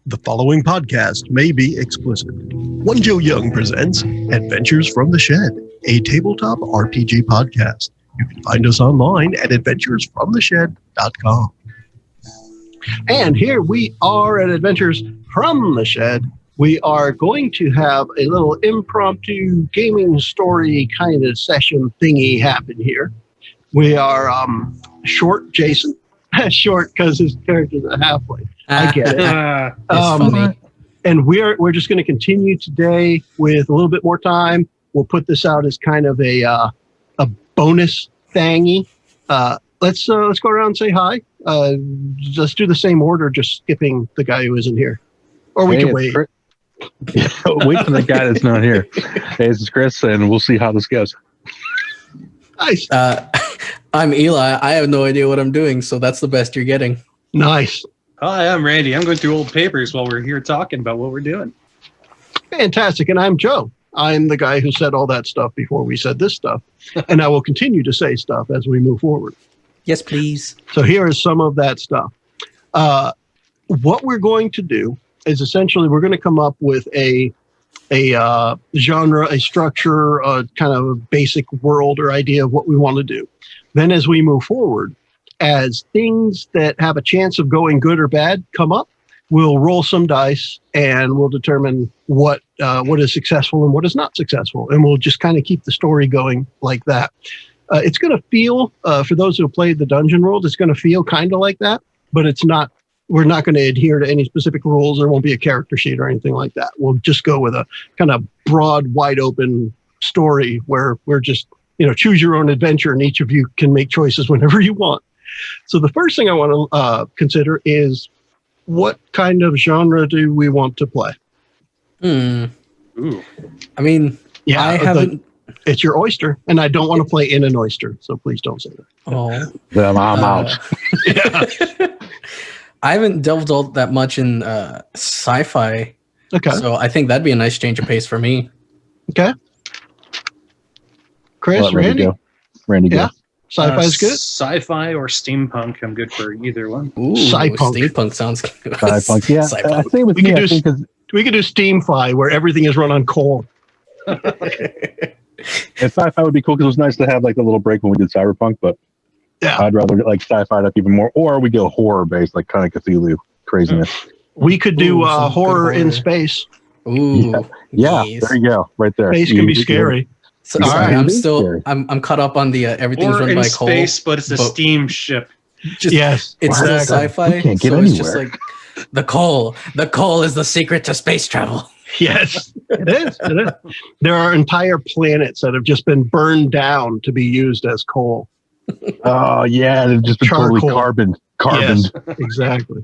The following podcast may be explicit. One Joe Young presents Adventures from the Shed, a tabletop RPG podcast. You can find us online at adventuresfromtheshed.com. And here we are at Adventures from the Shed. We are going to have a little impromptu gaming story kind of session thingy happen here. We are short Jason. Short because his character's a halfway. I get it. It's funny. And we're just going to continue today with a little bit more time. We'll put this out as kind of a bonus thingy. Let's go around and say hi. Let's do the same order, just skipping the guy who isn't here, or we can wait. Wait for the guy that's not here. Hey, this is Chris, and we'll see how this goes. Nice. I'm Eli. I have no idea what I'm doing, so that's the best you're getting. Nice. Hi, I'm Randy. I'm going through old papers while we're here talking about what we're doing. Fantastic. And I'm Joe. I'm the guy who said all that stuff before we said this stuff. And I will continue to say stuff as we move forward. Yes, please. So here is some of that stuff. What we're going to do is essentially we're going to come up with a genre, a structure, a kind of a basic world or idea of what we want to do. Then as we move forward, as things that have a chance of going good or bad come up, we'll roll some dice and we'll determine what is successful and what is not successful. And we'll just kind of keep the story going like that. It's going to feel, for those who have played the dungeon world, it's going to feel kind of like that, but it's not. We're not going to adhere to any specific rules. There won't be a character sheet or anything like that. We'll just go with a kind of broad, wide open story where we're just, choose your own adventure and each of you can make choices whenever you want. So the first thing I want to consider is what kind of genre do we want to play? Ooh. I mean, yeah, I haven't. It's your oyster, and I don't want to play in an oyster, so please don't say that. Oh, Then I'm out. Yeah. I haven't delved all that much in sci-fi. Okay. So I think that'd be a nice change of pace for me. Okay. Chris, Randy? Randy, go. Yeah. Sci-fi is good. Sci-fi or steampunk. I'm good for either one. Ooh, SciPunk. steampunk sounds good. SciPunk, yeah. SciPunk. Same with We me, could I think, 'cause We could do SteamFi, where everything is run on coal. sci-fi would be cool because it was nice to have like a little break when we did Cyberpunk, but Yeah. I'd rather like sci-fi up even more, or we go horror-based, like kind of Cthulhu craziness. We could do Ooh, some good horror in horror. space. Ooh, Yeah, yes. there you go, right there. Space can be scary. So, All sorry, right. I'm It is still scary. I'm caught up on the everything's Or run in by space, coal. but it's a but- steam ship. Just, Yes. it's still exactly. sci-fi. You can't get so it's just anywhere. like the coal. The coal is the secret to space travel. Yes, it is. It is. There are entire planets that have just been burned down to be used as coal. Oh yeah, they've just been totally Charcoal. carboned. Yes, exactly.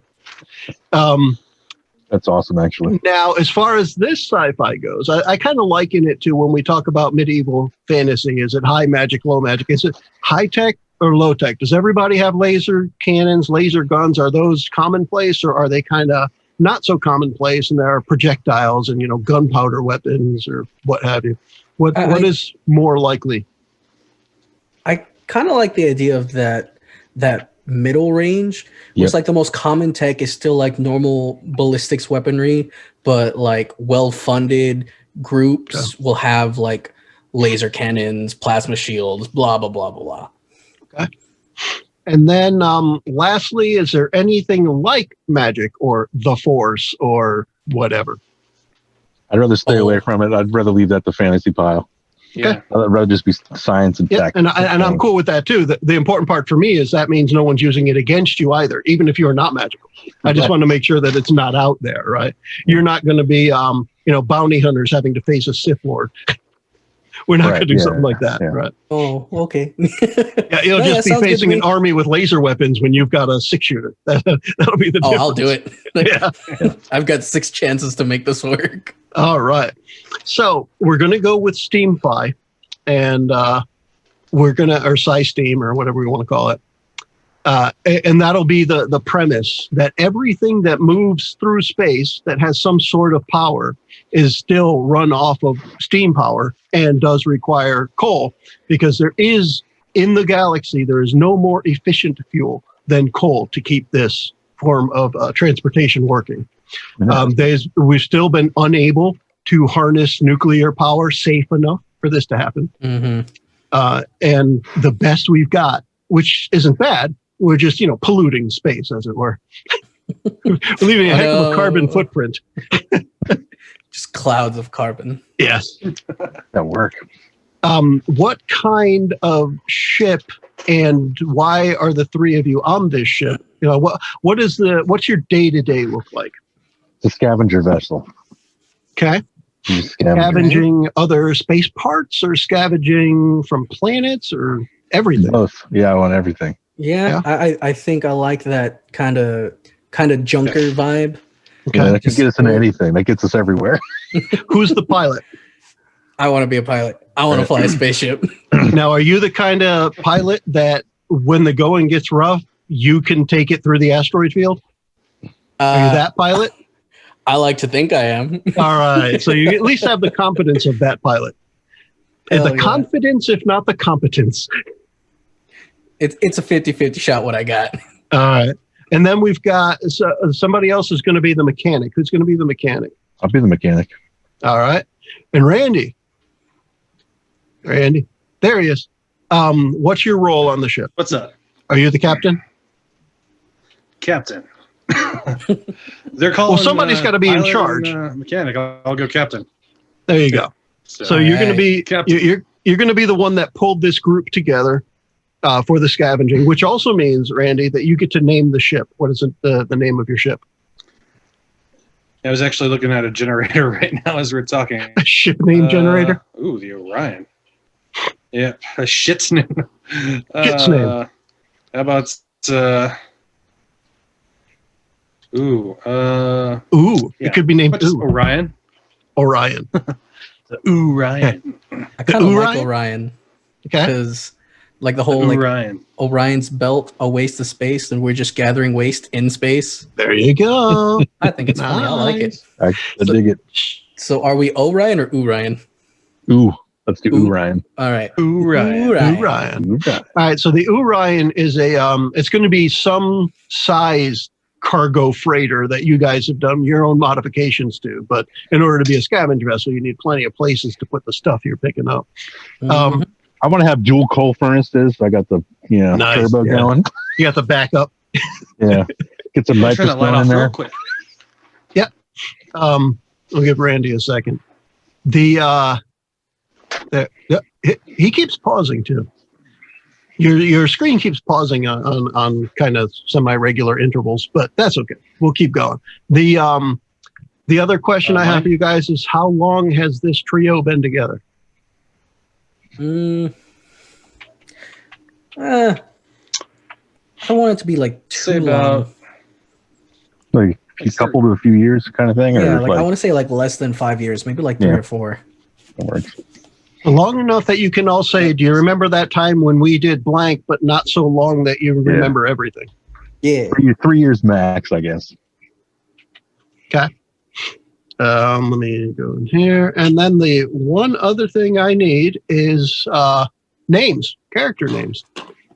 That's awesome, actually. Now, as far as this sci-fi goes, I kind of liken it to when we talk about medieval fantasy. Is it high magic, low magic? Is it high tech or low tech? Does everybody have laser cannons, laser guns? Are those commonplace, or are they kind of not so commonplace and there are projectiles and, gunpowder weapons or what have you? What is more likely? I kind of like the idea of that middle range. Yep. It's like the most common tech is still like normal ballistics weaponry, but like well-funded groups will have like laser cannons, plasma shields, blah blah blah blah blah. Okay. And then lastly, is there anything like magic or the force or whatever? I'd rather stay away from it. I'd rather leave that to fantasy pile. Yeah. I'd rather just be science and Yeah, tech. and I'm cool with that too. The important part for me is that means no one's using it against you either, even if you're not magical. I just want to make sure that it's not out there, right? You're not going to be, bounty hunters having to face a Sith Lord. We're not Right, going to do yeah, something like that, yeah. right? Oh, okay. Yeah, you'll Yeah, just be sounds good facing to an me. army with laser weapons when you've got a 6-shooter. That'll be the Oh, difference. I'll do it. Yeah. I've got 6 chances to make this work. All right. So we're going to go with SteamFi, and we're going to, or SciSteam, or whatever we want to call it. And that'll be the premise that everything that moves through space that has some sort of power is still run off of steam power and does require coal, because there is, in the galaxy, there is no more efficient fuel than coal to keep this form of transportation working. We've still been unable to harness nuclear power safe enough for this to happen. And the best we've got, which isn't bad, we're just, polluting space, as it were. We're leaving a heck of a carbon footprint. Just clouds of carbon. Yes. That work. What kind of ship and why are the three of you on this ship? What's your day-to-day look like? It's a scavenger vessel. Okay. Scavenging other space parts or scavenging from planets or everything? Both. Yeah, I want everything. Yeah. I think I like that kind of junker vibe. Okay. Yeah, that can get us into anything. That gets us everywhere. Who's the pilot? I want to be a pilot. I want to fly a spaceship. Now, are you the kind of pilot that when the going gets rough, you can take it through the asteroid field? Are you that pilot? I like to think I am. All right. So you at least have the competence of that pilot. And the confidence, if not the competence. It's a 50-50 shot what I got. All right. And then we've got somebody else is going to be the mechanic. Who's going to be the mechanic? I'll be the mechanic. All right. And Randy, there he is. What's your role on the ship? What's up? Are you the captain? Captain. They're calling. Well, somebody's got to be in charge. Mechanic. I'll go captain. There you go. So you're going to be you're going to be the one that pulled this group together for the scavenging, which also means, Randy, that you get to name the ship. What is the name of your ship? I was actually looking at a generator right now as we're talking. A ship name generator? Ooh, the Orion. Yeah, a shit's name. Shit's name. How about it could be named Orion. Orion. Orion. I kind of like Orion. Okay. Because like the whole Orion's belt, a waste of space, and we're just gathering waste in space. There you go. I think it's funny. I like it. I dig it. So are we Orion or Orion? Ooh, let's do Orion. All right. Orion. All right. So the Orion is it's going to be some size cargo freighter that you guys have done your own modifications to. But in order to be a scavenger vessel, you need plenty of places to put the stuff you're picking up. I want to have dual coal furnaces. So I got the turbo going. You got the backup. Yeah, get some nitrous going in there. Yep. We'll give Randy a second. He keeps pausing too. Your screen keeps pausing on kind of semi-regular intervals, but that's okay. We'll keep going. The other question I have for you guys is, how long has this trio been together? I want it to be like too long. Like a couple to a few years kind of thing? Yeah, I want to say like less than 5 years, maybe like 3 or 4. That works. Long enough that you can all say, do you remember that time when we did blank, but not so long that you remember everything? Yeah. 3 years max, I guess. Okay. Let me go in here. And then the one other thing I need is names, character names.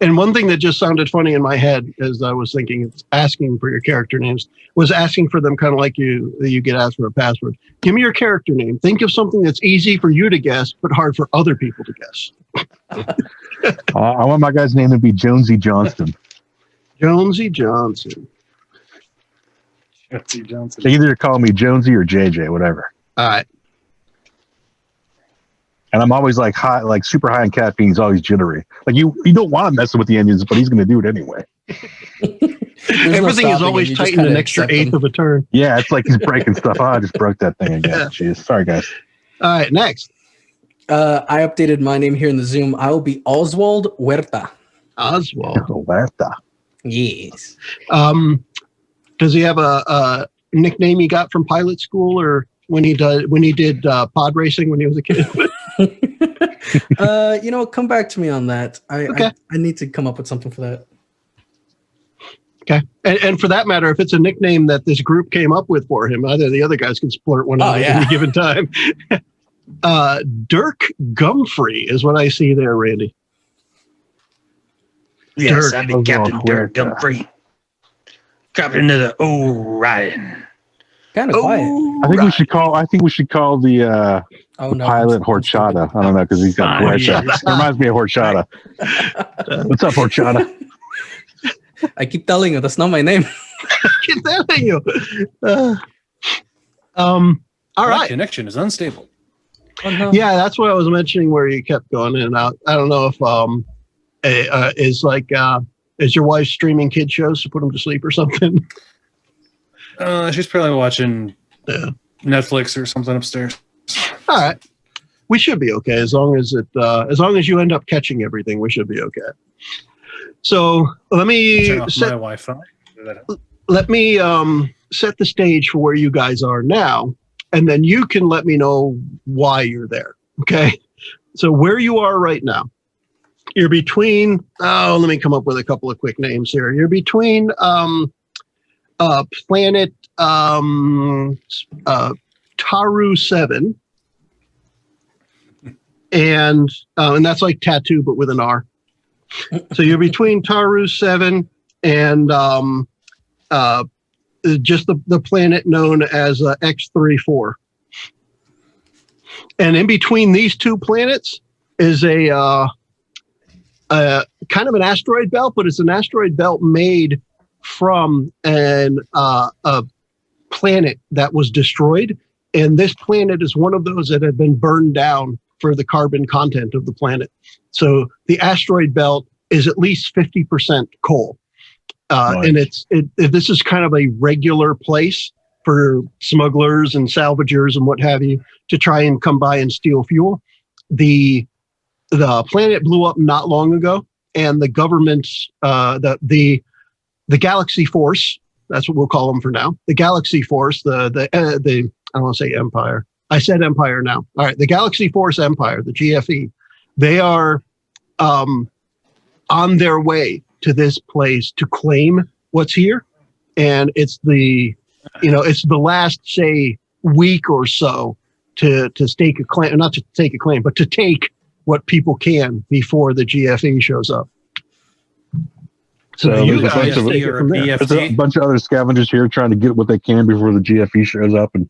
And one thing that just sounded funny in my head as I was thinking, asking for your character names, was asking for them kind of like you get asked for a password. Give me your character name. Think of something that's easy for you to guess, but hard for other people to guess. I want my guy's name to be Jonesy Johnston. Jonesy Johnson. Jonesy Johnson. They either call me Jonesy or JJ, whatever. All right. And I'm always like high, like super high in caffeine. He's always jittery. Like you don't want to mess with the engines, but he's going to do it anyway. Everything is always tightened an extra eighth of a turn. Yeah, it's like he's breaking stuff. Oh, I just broke that thing again. Yeah. Jeez, sorry guys. All right, next. I updated my name here in the Zoom. I will be Oswald Huerta. Oswald. Huerta. Yes. Does he have a nickname he got from pilot school, or when he did pod racing when he was a kid? Come back to me on that. Okay. I need to come up with something for that. Okay. And for that matter, if it's a nickname that this group came up with for him, either the other guys can splurt one out at any given time. Dirk Gumfrey is what I see there, Randy. Yes, Dirk. I'd be Captain Dirk Gumfrey. Captain of the Orion. Kind of quiet. I think we should call. I think we should call the Oh no, pilot Horchata. I don't know because he's got horchata. It reminds me of Horchata. What's up, Horchata? I keep telling you that's not my name. Keep telling you. All right. Connection is unstable. Oh, no. Yeah, that's what I was mentioning where you kept going in and out. I don't know if is your wife streaming kid shows to put them to sleep or something? She's probably watching Netflix or something upstairs. All right. We should be okay as long as you end up catching everything, we should be okay. So let me Turn off my Wi-Fi. let me set the stage for where you guys are now, and then you can let me know why you're there. Okay. So where you are right now, you're between, let me come up with a couple of quick names here. You're between planet Taru 7 and that's like tattoo, but with an R. So you're between Taru 7 and just the planet known as X34. And in between these two planets is a kind of an asteroid belt, but it's an asteroid belt made from a planet that was destroyed. And this planet is one of those that have been burned down for the carbon content of the planet. So the asteroid belt is at least 50% coal. Nice. And this is kind of a regular place for smugglers and salvagers and what have you to try and come by and steal fuel. The planet blew up not long ago, and the government's the Galaxy Force, that's what we'll call them for now. The Galaxy Force, the I don't want to say Empire. I said Empire now. All right, the Galaxy Force Empire, the GFE, they are on their way to this place to claim what's here, and it's the last, say, week or so to stake a claim, not to take a claim, but to take what people can before the GFE shows up. So you guys take it from there. There's a bunch of other scavengers here trying to get what they can before the GFE shows up and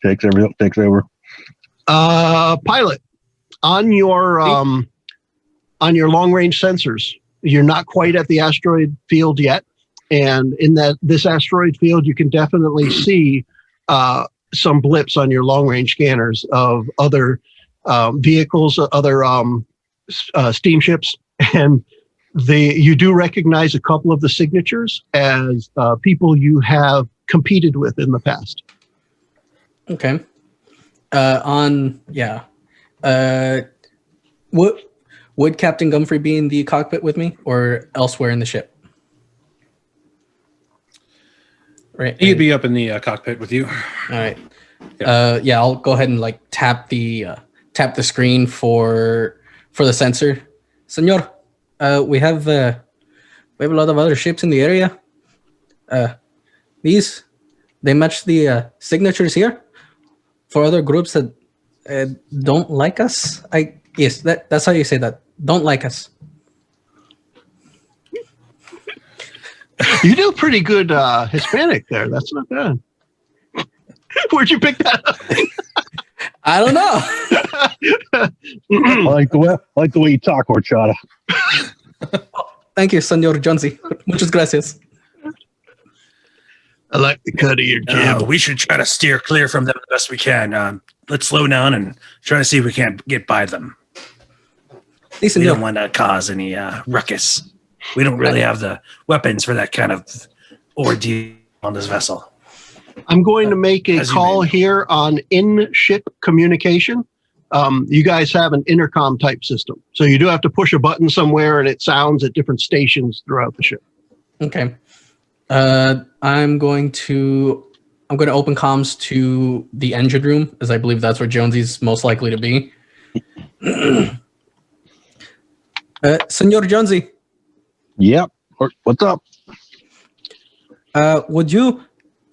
takes over. Pilot, on your long range sensors, you're not quite at the asteroid field yet, and in this asteroid field, you can definitely see some blips on your long range scanners of other vehicles, other steamships, and you do recognize a couple of the signatures as people you have competed with in the past. Okay. Would Captain Gumfrey be in the cockpit with me or elsewhere in the ship? Right. He'd be up in the cockpit with you. All right. I'll go ahead and tap the screen for the sensor. Senor, we have a lot of other ships in the area. They match the signatures here for other groups that don't like us. Yes, that's how you say that. Don't like us. You do pretty good Hispanic there. That's not bad. Where'd you pick that up? I don't know. I like the way you talk, Horchata. Thank you, Senor Jonesy. Muchas gracias. I like the cut of your jib. We should try to steer clear from them the best we can. Let's slow down and try to see if we can't get by them. We don't want to cause any ruckus. We don't really have the weapons for that kind of ordeal on this vessel. I'm going to make a call here on in-ship communication. You guys have an intercom type system. So you do have to push a button somewhere and it sounds at different stations throughout the ship. Okay. I'm going to open comms to the engine room, as I believe that's where Jonesy's most likely to be. Senor Jonesy. Yep. What's up? Would you,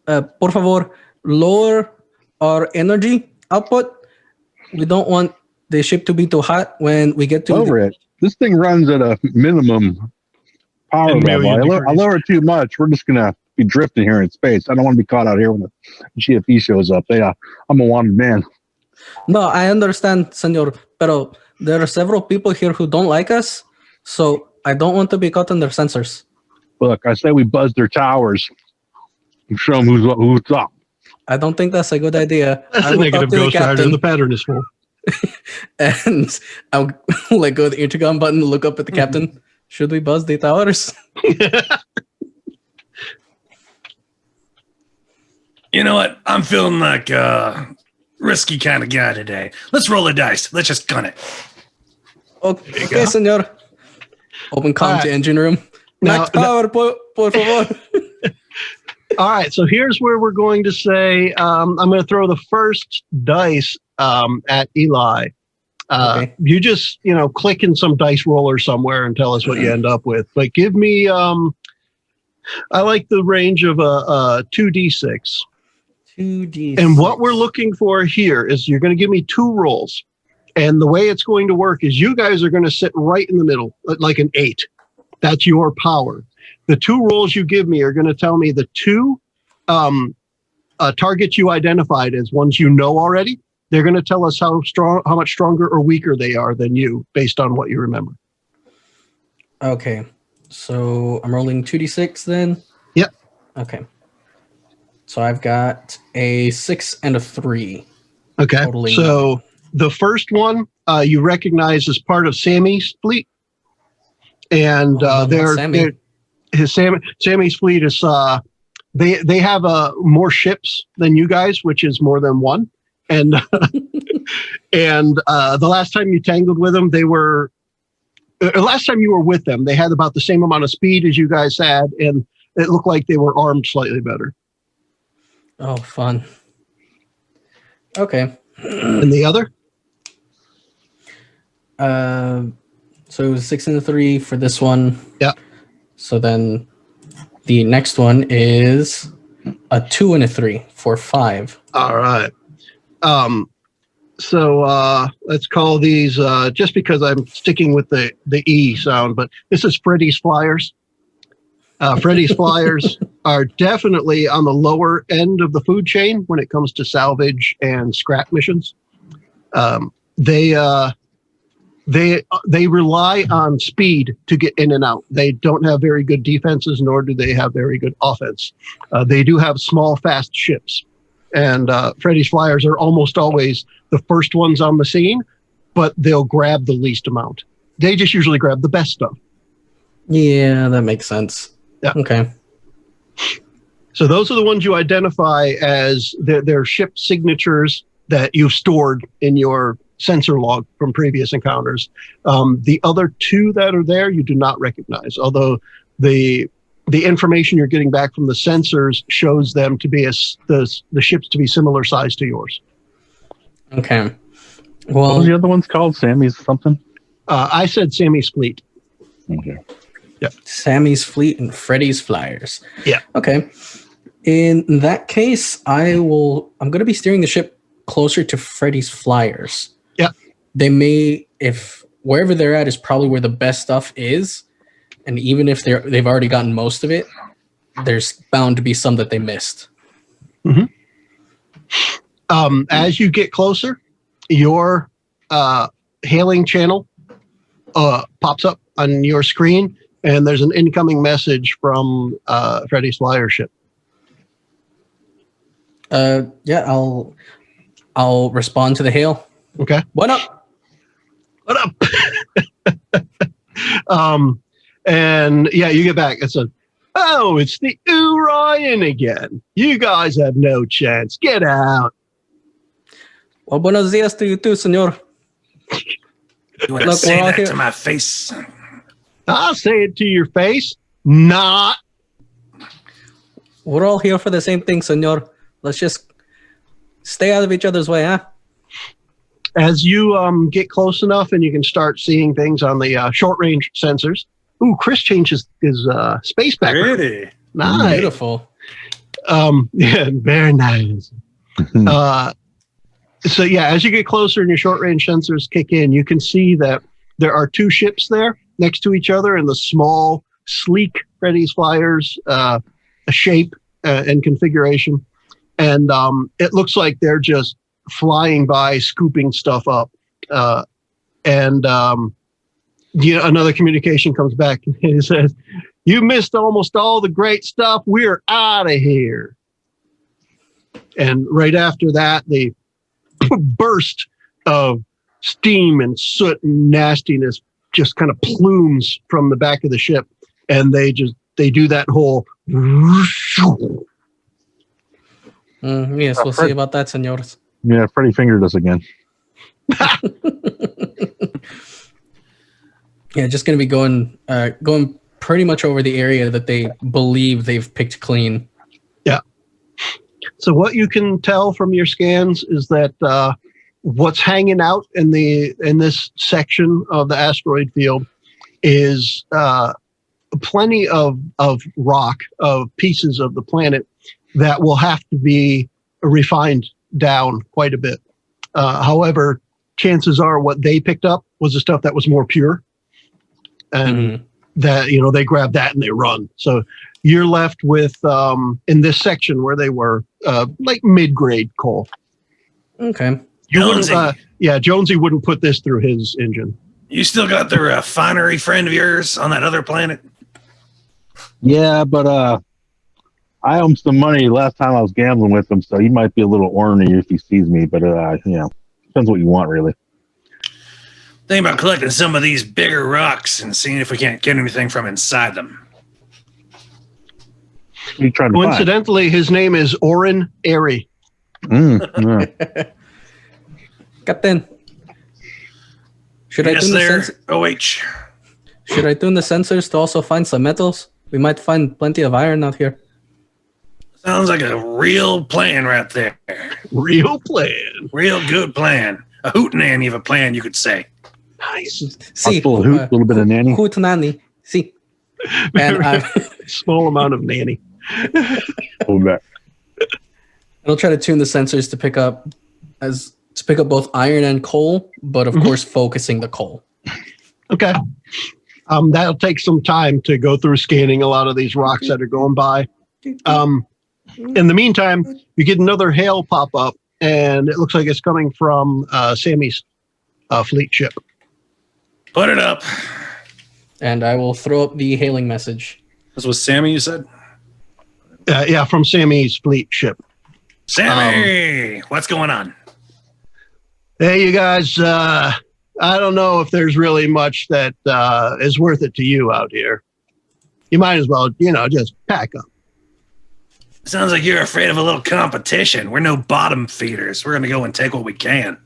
por favor, lower our energy output? We don't want the ship to be too hot when we get to Lower it. This thing runs at a minimum power level. I lower it too much. We're just gonna be drifting here in space. I don't want to be caught out here when the GFE shows up. I'm a wanted man. No, I understand, senor. Pero there are several people here who don't like us, so I don't want to be caught in their sensors. Look, I say we buzz their towers and show them who's up. I don't think that's a good idea. That's I a will negative talk to the ghost rider. captain, The pattern is full. and I'll let go of the intercom button, look up at the captain. Should we buzz the towers? You know what? I'm feeling like a risky kind of guy today. Let's roll a dice. Let's just gun it. Okay, senor. Open comm to engine room. Max power, por favor. All right, so here's where we're going to say I'm going to throw the first dice at Eli. Okay. You just click in some dice roller somewhere and tell us what you end up with. But give me I like the range of a 2d6. 2d6. And what we're looking for here is you're going to give me 2 rolls. And the way it's going to work is you guys are going to sit right in the middle, like an 8. That's your power. The 2 rolls you give me are going to tell me the 2 targets you identified as ones you know already. They're going to tell us how much stronger or weaker they are than you based on what you remember. Okay. So I'm rolling 2d6 then? Yep. Okay. So I've got a 6 and a 3. Okay. Totaling So 9. the first one you recognize as part of Sammy's fleet. And Sammy's fleet is they have more ships than you guys, which is more than one. And and the last time you tangled with them, last time you were with them, they had about the same amount of speed as you guys had, and it looked like they were armed slightly better. Oh, fun. Okay. And the other? So it was 6 and a 3 for this one. Yeah. So then the next one is a 2 and a 3 for 5. All right. So let's call these, just because I'm sticking with the E sound, but this is Freddy's Flyers. Freddy's Flyers are definitely on the lower end of the food chain when it comes to salvage and scrap missions. They rely on speed to get in and out. They don't have very good defenses, nor do they have very good offense. They do have small, fast ships. And Freddy's Flyers are almost always the first ones on the scene, but they'll grab the least amount. They just usually grab the best stuff. Yeah, that makes sense. Yeah. Okay. So those are the ones you identify as their ship signatures that you've stored in your sensor log from previous encounters. The other 2 that are there, you do not recognize, although the information you're getting back from the sensors shows them to be the ships to be similar size to yours. Okay. What Well, was the other one's called? Sammy's something? I said Sammy's fleet. Okay. Sammy's fleet and Freddy's Flyers. Yeah. Okay. In that case, I'm going to be steering the ship closer to Freddy's Flyers. Yeah. They may, if wherever they're at is probably where the best stuff is, and even if they've already gotten most of it, there's bound to be some that they missed. Mm-hmm. As you get closer, your hailing channel pops up on your screen, and there's an incoming message from Freddy's Flyer ship. Yeah, I'll respond to the hail. Okay. What up? What up? And yeah, you get back. It's it's the Orion again. You guys have no chance. Get out. Well, buenos dias to you too, senor. You want to Look, say we're all that here. to my face? I'll say it to your face. Not. We're all here for the same thing, senor. Let's just stay out of each other's way, huh? As you get close enough and you can start seeing things on the short-range sensors. Ooh, Chris changed his space background. Really? Nice. Beautiful. Yeah, very nice. So yeah, as you get closer and your short-range sensors kick in, you can see that there are 2 ships there next to each other, and the small, sleek Freddy's Flyers shape and configuration, and it looks like they're just flying by, scooping stuff up, and another communication comes back and it says, "You missed almost all the great stuff. We're out of here." And right after that, the burst of steam and soot and nastiness just kind of plumes from the back of the ship, and they do that whole. Yes, we'll see about that, senores. Yeah, Freddy fingered us again. Yeah, just going to be going pretty much over the area that they believe they've picked clean. Yeah. So what you can tell from your scans is that what's hanging out in this section of the asteroid field is plenty of rock, of pieces of the planet that will have to be refined down quite a bit. However, chances are what they picked up was the stuff that was more pure. And that, they grab that and they run. So you're left with, in this section where they were, like mid-grade coal. Okay. Jonesy wouldn't put this through his engine. You still got the refinery friend of yours on that other planet? Yeah, but I owe him some money last time I was gambling with him, so he might be a little ornery if he sees me, but, depends what you want, really. Think about collecting some of these bigger rocks and seeing if we can't get anything from inside them. What are you trying to Coincidentally, his name is Orin Airy. Yeah. Captain. Should I tune the sensors? OH. Should I tune the sensors to also find some metals? We might find plenty of iron out here. Sounds like a real plan right there. Real plan. Real good plan. A hootenanny of a plan, you could say. Nice. See, a little bit of nanny. Hoot nanny. See. And small amount of nanny. Hold back. I'll try to tune the sensors to pick up both iron and coal, but of course focusing the coal. Okay. That'll take some time to go through scanning a lot of these rocks that are going by. In the meantime, you get another hail pop up, and it looks like it's coming from Sammy's fleet ship. Put it up. And I will throw up the hailing message. This was Sammy, you said? Yeah, from Sammy's fleet ship. Sammy, what's going on? Hey, you guys, I don't know if there's really much that is worth it to you out here. You might as well, just pack up. Sounds like you're afraid of a little competition. We're no bottom feeders. We're going to go and take what we can.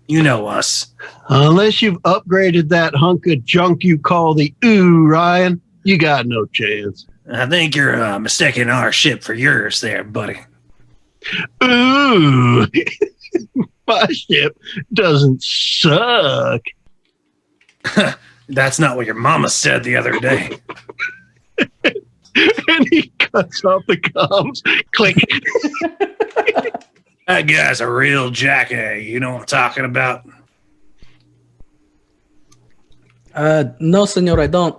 You know us. Unless you've upgraded that hunk of junk you call the Ryan, you got no chance. I think you're mistaking our ship for yours there, buddy. Ooh, my ship doesn't suck. That's not what your mama said the other day. And he cuts off the comms. Click. That guy's a real jackass. You know what I'm talking about? No, senor, I don't.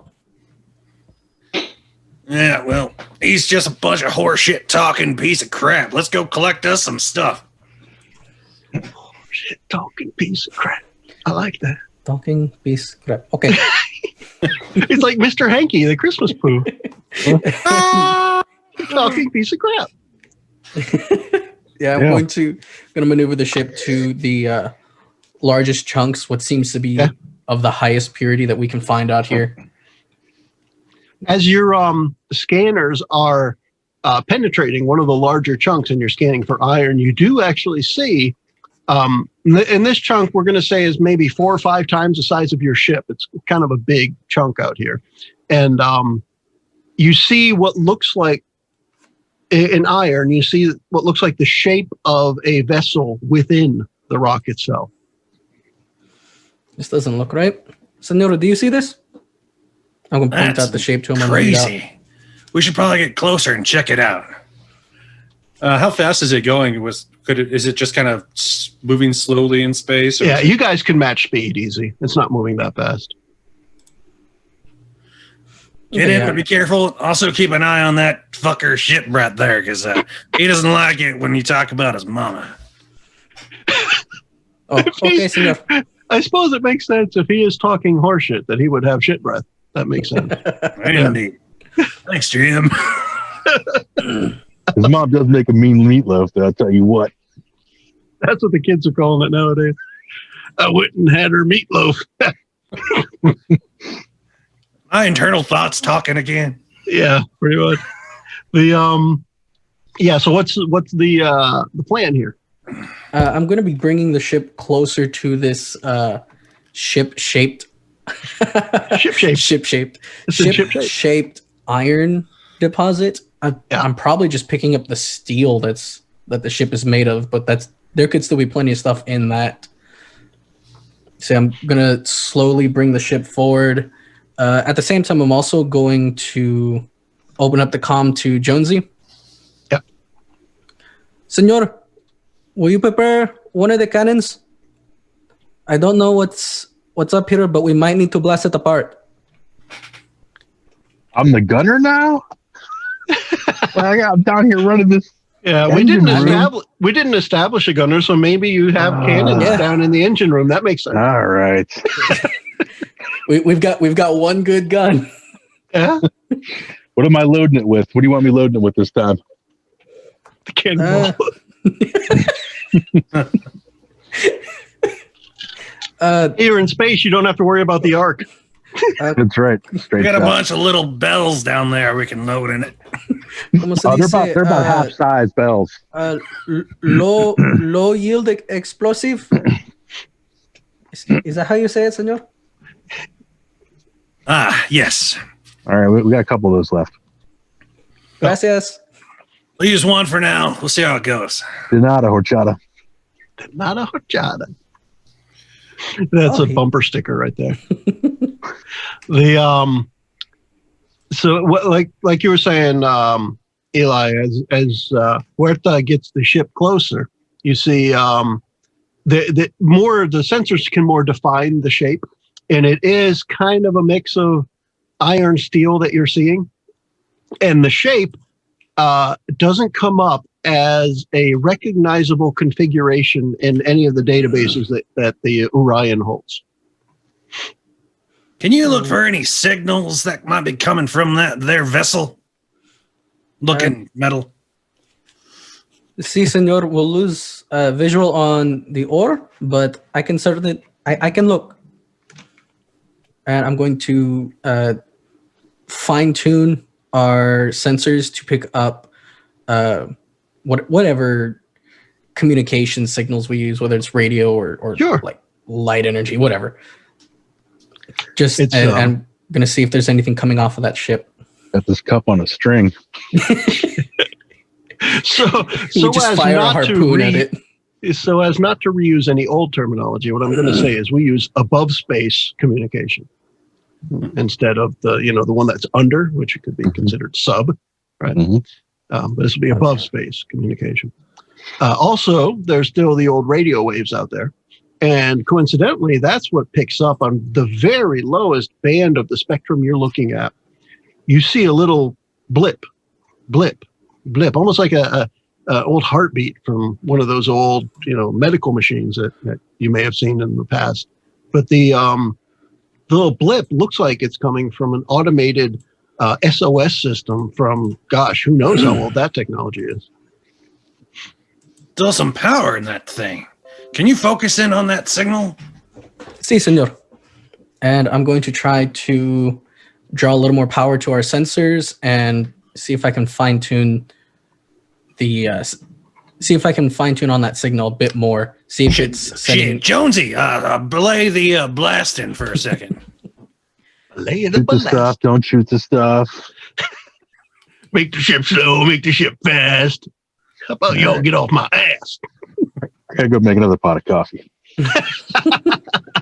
Yeah, well, he's just a bunch of horseshit talking piece of crap. Let's go collect us some stuff. Shit, talking piece of crap. I like that. Talking piece of crap. Okay. It's like Mr. Hanky, the Christmas poo. Talking piece of crap. I'm going to maneuver the ship to the largest chunks, what seems to be of the highest purity that we can find out here. As your scanners are penetrating one of the larger chunks and you're scanning for iron, you do actually see, in this chunk, we're going to say is maybe 4 or 5 times the size of your ship. It's kind of a big chunk out here. And you see what looks like in iron, you see what looks like the shape of a vessel within the rock itself. This doesn't look right. Senora, do you see this? I'm going to point out the shape to him. Crazy. We should probably get closer and check it out. How fast is it going? Is it just kind of moving slowly in space? Or yeah, you guys can match speed easy. It's not moving that fast. Get in, but be careful. Also, keep an eye on that fucker shipwreck there, because he doesn't like it when you talk about his mama. Oh, okay, senor. I suppose it makes sense if he is talking horseshit that he would have shit breath. That makes sense. Indeed. Thanks, Jim. His mom does make a mean meatloaf, though, I'll tell you what. That's what the kids are calling it nowadays. I went and had her meatloaf. My internal thoughts talking again. Yeah, pretty much. So what's the plan here? I'm going to be bringing the ship closer to this ship-shaped iron deposit. I'm probably just picking up the steel that the ship is made of, but there could still be plenty of stuff in that. So I'm going to slowly bring the ship forward. At the same time, I'm also going to open up the comm to Jonesy. Yeah. Senor, will you prepare one of the cannons? I don't know what's up here, but we might need to blast it apart. I'm the gunner now? I'm down here running this. Yeah, we didn't establish a gunner, so maybe you have cannons down in the engine room. That makes sense. All right. We've got one good gun. Yeah. What am I loading it with? What do you want me loading it with this time? The cannonball. Here in space, you don't have to worry about the arc. That's right. We got a bunch of little bells down there we can load in it. They're about half-size bells. Low yield explosive. Is that how you say it, senor? Yes. All right, we got a couple of those left. Gracias. We'll use one for now. We'll see how it goes. De nada, horchata. De nada, horchata. That's a bumper sticker right there. Like you were saying, Eli, as Huerta gets the ship closer, you see the sensors can more define the shape, and it is kind of a mix of iron steel that you're seeing, and the shape doesn't come up as a recognizable configuration in any of the databases that the Orion holds. Can you look for any signals that might be coming from their vessel? Looking metal. Si, senor, we'll lose visual on the ore, but I can certainly I can look. And I'm going to fine-tune our sensors to pick up whatever communication signals we use, whether it's radio or sure, like light energy, whatever. I'm going to see if there's anything coming off of that ship. Got this cup on a string. So as not to reuse any old terminology, what I'm going to say is we use above space communication instead of the one that's under, which could be considered sub, right? But this would be above space communication. Also, there's still the old radio waves out there. And coincidentally, that's what picks up on the very lowest band of the spectrum you're looking at. You see a little blip, almost like a old heartbeat from one of those old, medical machines that you may have seen in the past. But the little blip looks like it's coming from an automated SOS system from, gosh, who knows how old that technology is. Still some power in that thing. Can you focus in on that signal? Si, senor. And I'm going to try to draw a little more power to our sensors and see if I can fine tune on that signal a bit more. See if it's sending. Jonesy, belay the blasting for a second. Belay the stuff. Don't shoot the stuff. Make the ship slow. Make the ship fast. How about y'all get off my ass? I gotta go make another pot of coffee.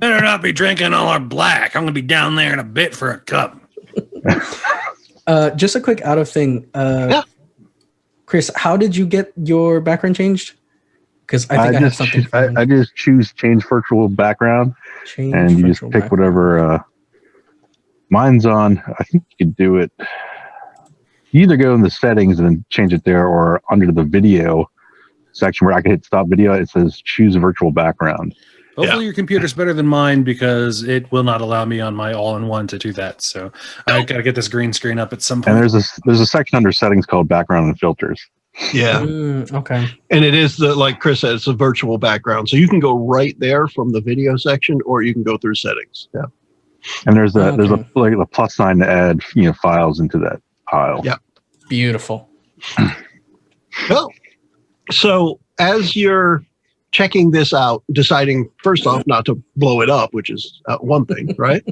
Better not be drinking all our black. I'm gonna be down there in a bit for a cup. Just a quick out of thing. Chris, how did you get your background changed? Because I think I have something. I just choose change virtual background, and you just pick whatever Mine's on. I think you can do it. You either go in the settings and then change it there, or under the video section where I can hit stop video, it says choose virtual background. Hopefully your computer's better than mine, because it will not allow me on my all-in-one to do that. So I gotta get this green screen up at some point. And there's a section under settings called background and filters. Yeah. Okay. And it is like Chris said, it's a virtual background. So you can go right there from the video section, or you can go through settings. Yeah. And there's a plus sign to add files into that pile. Yeah. Beautiful. Well, so as you're checking this out, deciding first off not to blow it up, which is one thing, right?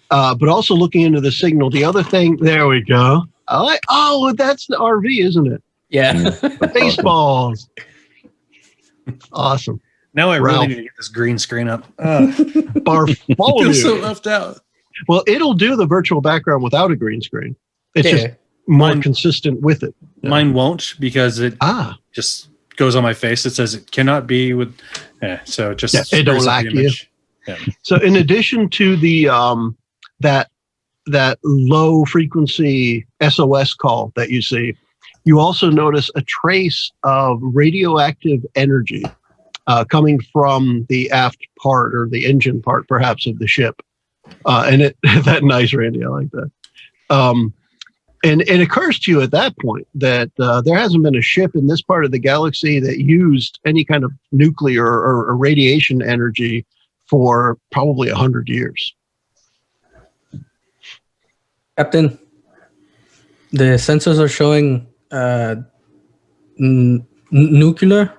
But also looking into the signal. The other thing, there we go. That's the RV, isn't it? Yeah. Baseballs. Awesome. Now I Ralph. really need to get this green screen up. Bartholomew. I'm so left out. Well, it'll do the virtual background without a green screen. It's Yeah. just more consistent with it. Mine won't, because it just goes on my face. It says it cannot be with. So it just it don't screws up like the you. image. Yeah. So in addition to the that low frequency SOS call that you see, you also notice a trace of radioactive energy coming from the aft part, or the engine part, perhaps, of the ship. And that nice, Randy. I like that. And it occurs to you at that point that there hasn't been a ship in this part of the galaxy that used any kind of nuclear or radiation energy for probably 100 years. Captain, the sensors are showing nuclear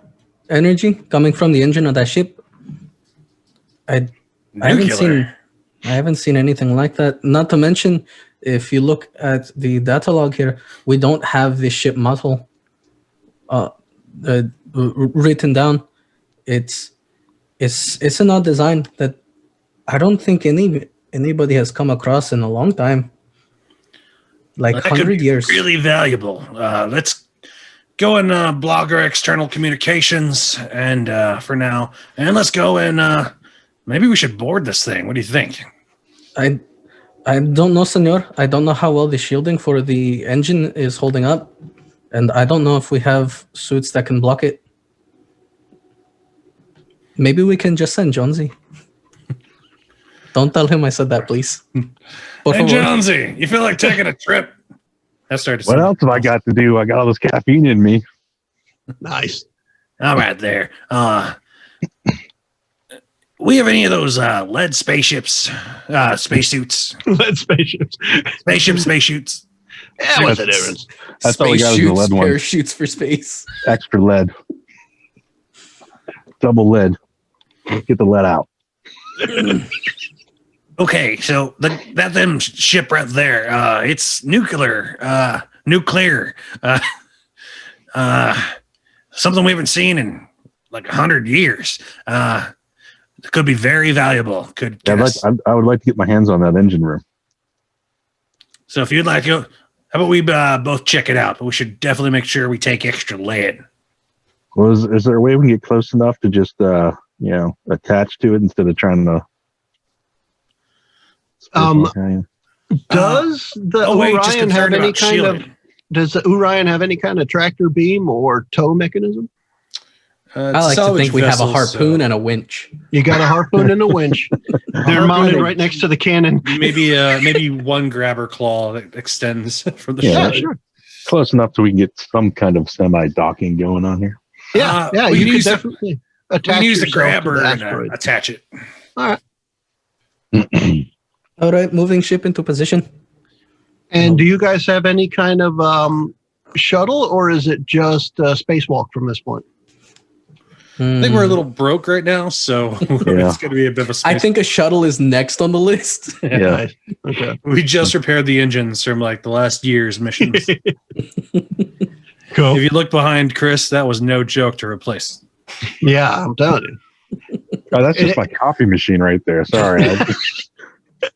energy coming from the engine of that ship. I haven't seen anything like that. Not to mention, if you look at the data log here, we don't have the ship model written down. It's an odd design that I don't think anybody has come across in a long time. Like That could 100 be years. really valuable. Let's go and blog our external communications, and for now, and let's go and maybe we should board this thing. What do you think? I don't know, senor. I don't know how well the shielding for the engine is holding up, and I don't know if we have suits that can block it. Maybe we can just send Jonesy. Don't tell him I said that, please. Hey, Jonesy, you feel like taking a trip? That started. What else have I got to do? I got all this caffeine in me. Nice. All right, there. We have any of those lead spaceships, spacesuits? Lead spaceships. Spacesuits. Yeah, what's the difference? That's all we got is the lead one. Parachutes for space. Extra lead. Double lead. Get the lead out. Okay, so that them ship right there, it's nuclear. Something we haven't seen in like 100 years. It could be very valuable. I would like to get my hands on that engine room. So if you'd like to, how about we both check it out? But we should definitely make sure we take extra lead. Well, is there a way we can get close enough to just attach to it instead of trying to? Does the Orion have any kind of? Does the Orion have any kind of tractor beam or tow mechanism? I like to think we have a harpoon and a winch. You got a harpoon and a winch. They're mounted right next to the cannon. Maybe one grabber claw that extends from the Yeah, ship. sure. Close enough so we can get some kind of semi-docking going on here. Yeah, you can definitely attach. We can use the yourself to grabber the and asteroid. attach it. All right. All right, moving ship into position. And do you guys have any kind of shuttle, or is it just spacewalk from this point? I think we're a little broke right now, so it's going to be a bit of a space. I think a shuttle is next on the list. Yeah. Nice. Okay. We just repaired the engines from like the last year's missions. Cool. If you look behind Chris, that was no joke to replace. Yeah, I'm telling you. Oh, that's just my coffee machine right there. Sorry.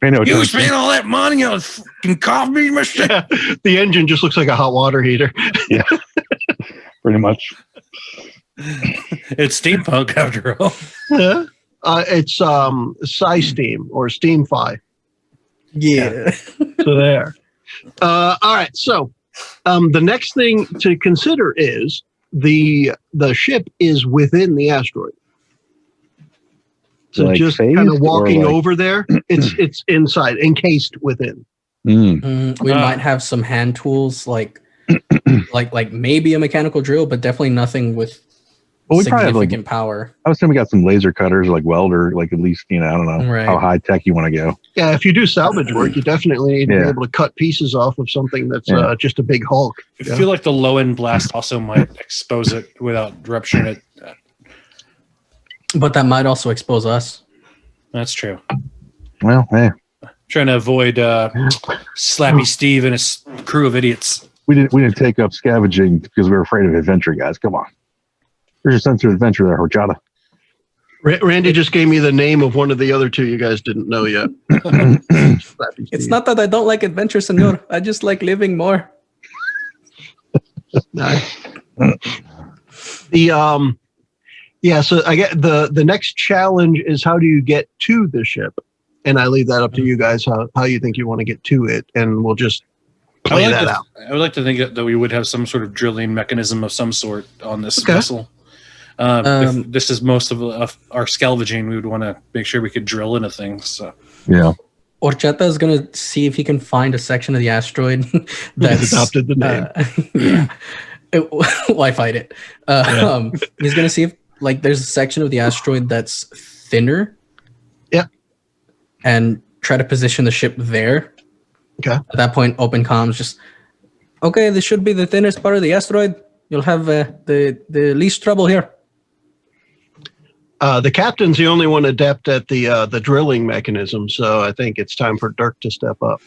You spent all that money on a fucking coffee machine? Yeah, the engine just looks like a hot water heater. Yeah, pretty much. It's steampunk after all. Yeah. It's SciSteam or SteamFi. Yeah. So there. All right. So the next thing to consider is the ship is within the asteroid. So Like just phased kind of walking or like- over there, it's inside, encased within. We might have some hand tools like maybe a mechanical drill, but definitely nothing with Well, we probably have significant like, power. I was saying we got some laser cutters, like welder, like at least, I don't know Right. how high tech you want to go. Yeah, if you do salvage work, you definitely need to be Yeah. able to cut pieces off of something that's Yeah. just a big hulk. I feel like the low end blast also might expose it without rupturing it. But that might also expose us. That's true. Well, hey, Trying to avoid Slappy Steve and his crew of idiots. we didn't take up scavenging because we were afraid of adventure, guys. Come on. There's your sense of adventure there, Horchata. Randy just gave me the name of one of the other two you guys didn't know yet. It's not that I don't like adventure, senor. I just like living more. Nice. So I get the next challenge is how do you get to the ship? And I leave that up to you guys how you think you want to get to it, and we'll just play that out. I would like to think that we would have some sort of drilling mechanism of some sort on this Okay. vessel. If this is most of our salvaging, we would want to make sure we could drill into things. So. Yeah. Horchata is going to see if he can find a section of the asteroid That's adopted the name. Yeah. Wi-Fi'd it. He's going to see if there's a section of the asteroid that's thinner. Yeah. And try to position the ship there. Okay. At that point, open comms just, okay, this should be the thinnest part of the asteroid. You'll have the least trouble here. The captain's the only one adept at the drilling mechanism, so I think it's time for Dirk to step up.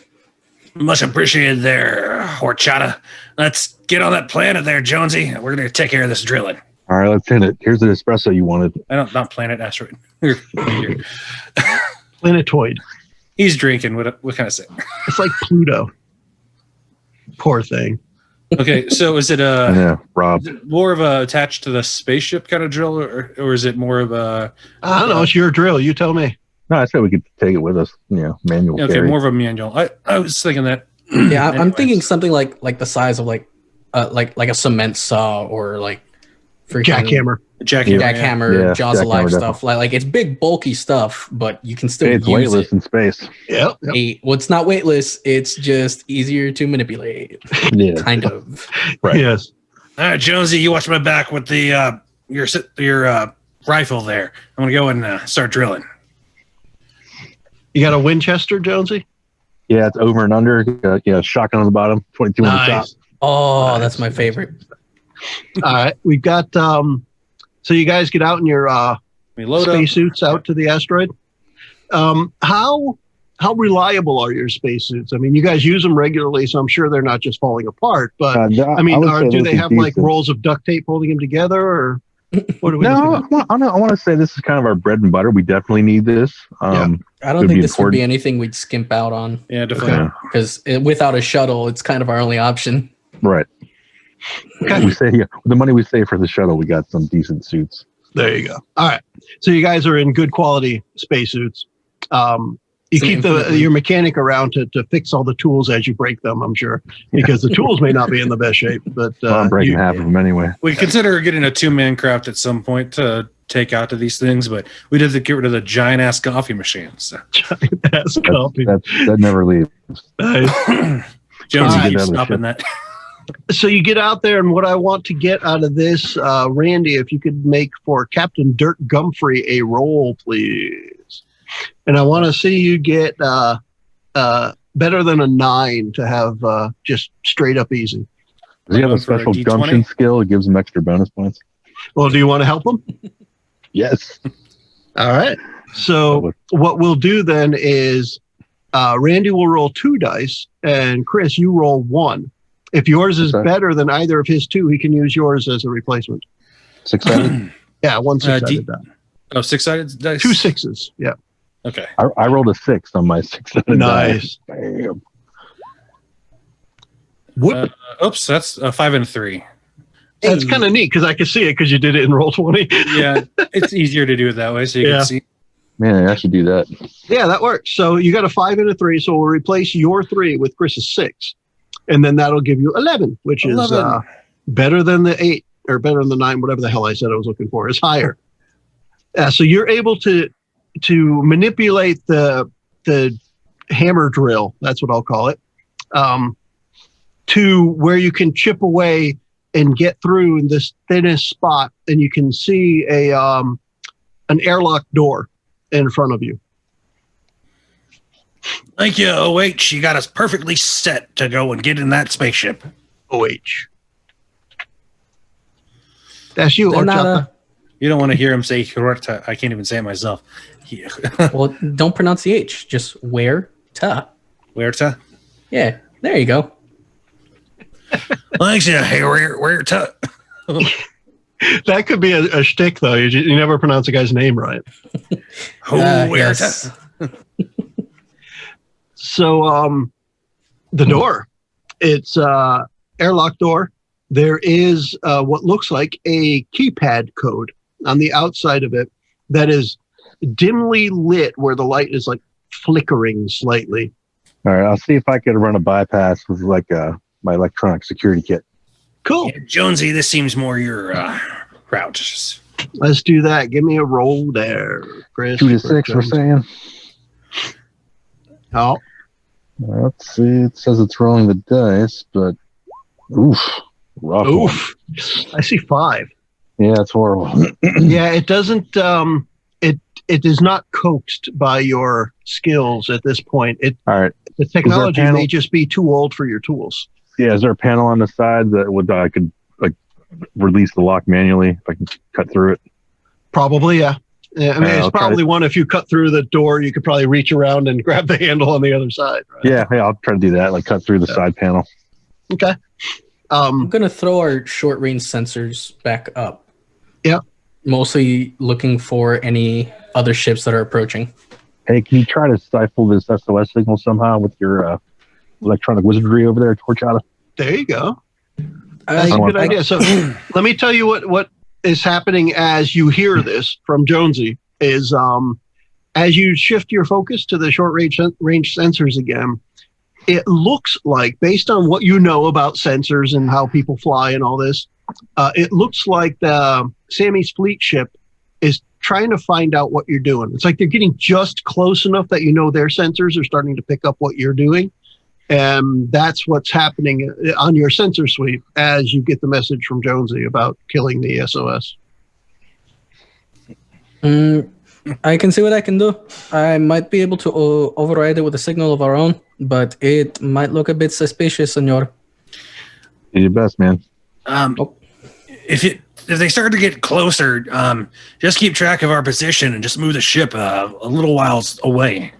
Much appreciated there, Horchata. Let's get on that planet there, Jonesy. We're going to take care of this drilling. All right, let's hit it. Here's the espresso you wanted. Not planet, asteroid. Planetoid. He's drinking. What can I say? It's like Pluto. Poor thing. Okay, so is it Rob. more of a attached to the spaceship kind of drill, or is it more of a? I don't know. It's your drill. You tell me. No, I said we could take it with us. Manual. Okay, carry. more of a manual. I was thinking that. Yeah, I'm Anyways. thinking something like the size of like a cement saw or like freaking Jackhammer. jackhammer, Yeah, jaws alive jackhammer, stuff. Like it's big, bulky stuff, but you can still Hey, it's use weightless it. in space. Yep. Well, it's not weightless. It's just easier to manipulate, Yeah. kind of. Right. Yes. All right, Jonesy, you watch my back with the your rifle there. I'm going to go and start drilling. You got a Winchester, Jonesy? Yeah, it's over and under. Shotgun on the bottom, 22 on the top. Nice. Oh, Nice. that's my favorite. All right. We've got so you guys get out in your We load up. spacesuits out to the asteroid. How reliable are your spacesuits? I mean, you guys use them regularly, so I'm sure they're not just falling apart. But I mean, do they have like rolls of duct tape holding them together, or what do we? No, I want to say this is kind of our bread and butter. We definitely need this. I don't Would think be this would be important. anything we'd skimp out on Yeah, definitely. Okay. because without a shuttle, it's kind of our only option. Right. Okay. We say with the money we save for the shuttle, we got some decent suits. There you go. All right. So you guys are in good quality spacesuits. You It's an keep infinite your mechanic around to fix all the tools as you break them, I'm sure, because the tools may not be in the best shape. But Well, I'm breaking half of them anyway. We consider getting a 2-man craft at some point to take out to these things, but we'd have to get rid of the giant ass coffee machines. So. that's coffee. That never leaves. Nice. Jonesy All right. keeps stopping that. So you get out there, and what I want to get out of this, Randy, if you could make for Captain Dirk Gumfrey a roll, please. And I want to see you get better than a 9 to have just straight up easy. Does he have a For a special D20? gumption skill? It gives him extra bonus points. Well, do you want to help him? Yes. All right. So what we'll do then is Randy will roll 2 dice, and Chris, you roll 1. If yours is Okay. better than either of his 2, he can use yours as a replacement. 6-7. Yeah, 1 6-sided die. Oh, 6-sided dice? 2 6s. Yeah. Okay. I rolled a 6 on my 6-sided Nice. die. Bam. Whoop. Oops, that's a 5 and 3. That's kind of neat because I can see it because you did it in roll 20. Yeah, it's easier to do it that way so you Yeah. can see. Man, I should do that. Yeah, that works. So you got a 5 and a 3, so we'll replace your 3 with Chris's 6. And then that'll give you 11, which 11. is better than the 8 or better than the 9, whatever the hell I said I was looking for. It's higher. So you're able to manipulate the hammer drill, that's what I'll call it, to where you can chip away and get through this thinnest spot, and you can see an airlock door in front of you. Thank you, OH. You got us perfectly set to go and get in that spaceship. OH. That's you, Horchata. You don't want to hear him say Huerta. I can't even say it myself. Well, don't pronounce the H. Just Huerta. Huerta? Yeah, there you go. Thanks, yeah. Hey, Huerta. That could be a shtick, though. You never pronounce a guy's name right. Huerta. Yes. So, the door, it's airlock door. There is what looks like a keypad code on the outside of it that is dimly lit where the light is like flickering slightly. All right, I'll see if I could run a bypass with like my electronic security kit. Cool. Yeah, Jonesy, this seems more your route. Let's do that. Give me a roll there, Chris. 2 to 6, we're saying. Oh. Let's see. It says it's rolling the dice, but oof, rough. Oof. I see 5. Yeah, it's horrible. Yeah, it doesn't. It is not coaxed by your skills at this point. All right. The technology may just be too old for your tools. Yeah, is there a panel on the side that would I could like release the lock manually if I can cut through it? Probably, yeah. Yeah, I mean, it's probably one. If you cut through the door, you could probably reach around and grab the handle on the other side. Right? Yeah, I'll try to do that. Like cut through the side panel. Okay. I'm gonna throw our short range sensors back up. Yeah. Mostly looking for any other ships that are approaching. Hey, can you try to stifle this SOS signal somehow with your electronic wizardry over there, Torchata? There you go. That's a good idea. So let me tell you what is happening as you hear this from Jonesy is as you shift your focus to the short range sensors again, it looks like, based on what you know about sensors and how people fly and all this, it looks like Sammy's fleet ship is trying to find out what you're doing. It's like they're getting just close enough that you know their sensors are starting to pick up what you're doing. And that's what's happening on your sensor suite as you get the message from Jonesy about killing the SOS. I can see what I can do. I might be able to override it with a signal of our own, but it might look a bit suspicious, senor. Do your best, man. If they start to get closer, just keep track of our position and just move the ship a little while away.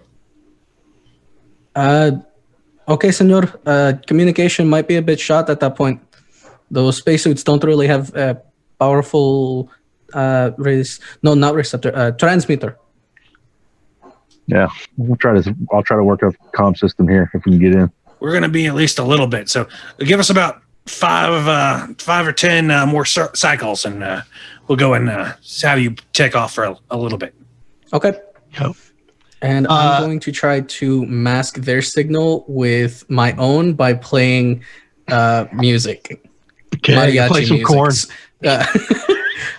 Okay, senor. Communication might be a bit shot at that point. Those spacesuits don't really have a powerful transmitter. Yeah, I'll try to work a comm system here if we can get in. We're going to be at least a little bit. So give us about 5 or 10 more cycles, and we'll go and have you take off for a little bit. Okay. Yep. And I'm going to try to mask their signal with my own by playing music. Okay, Mariachi play some music. corn.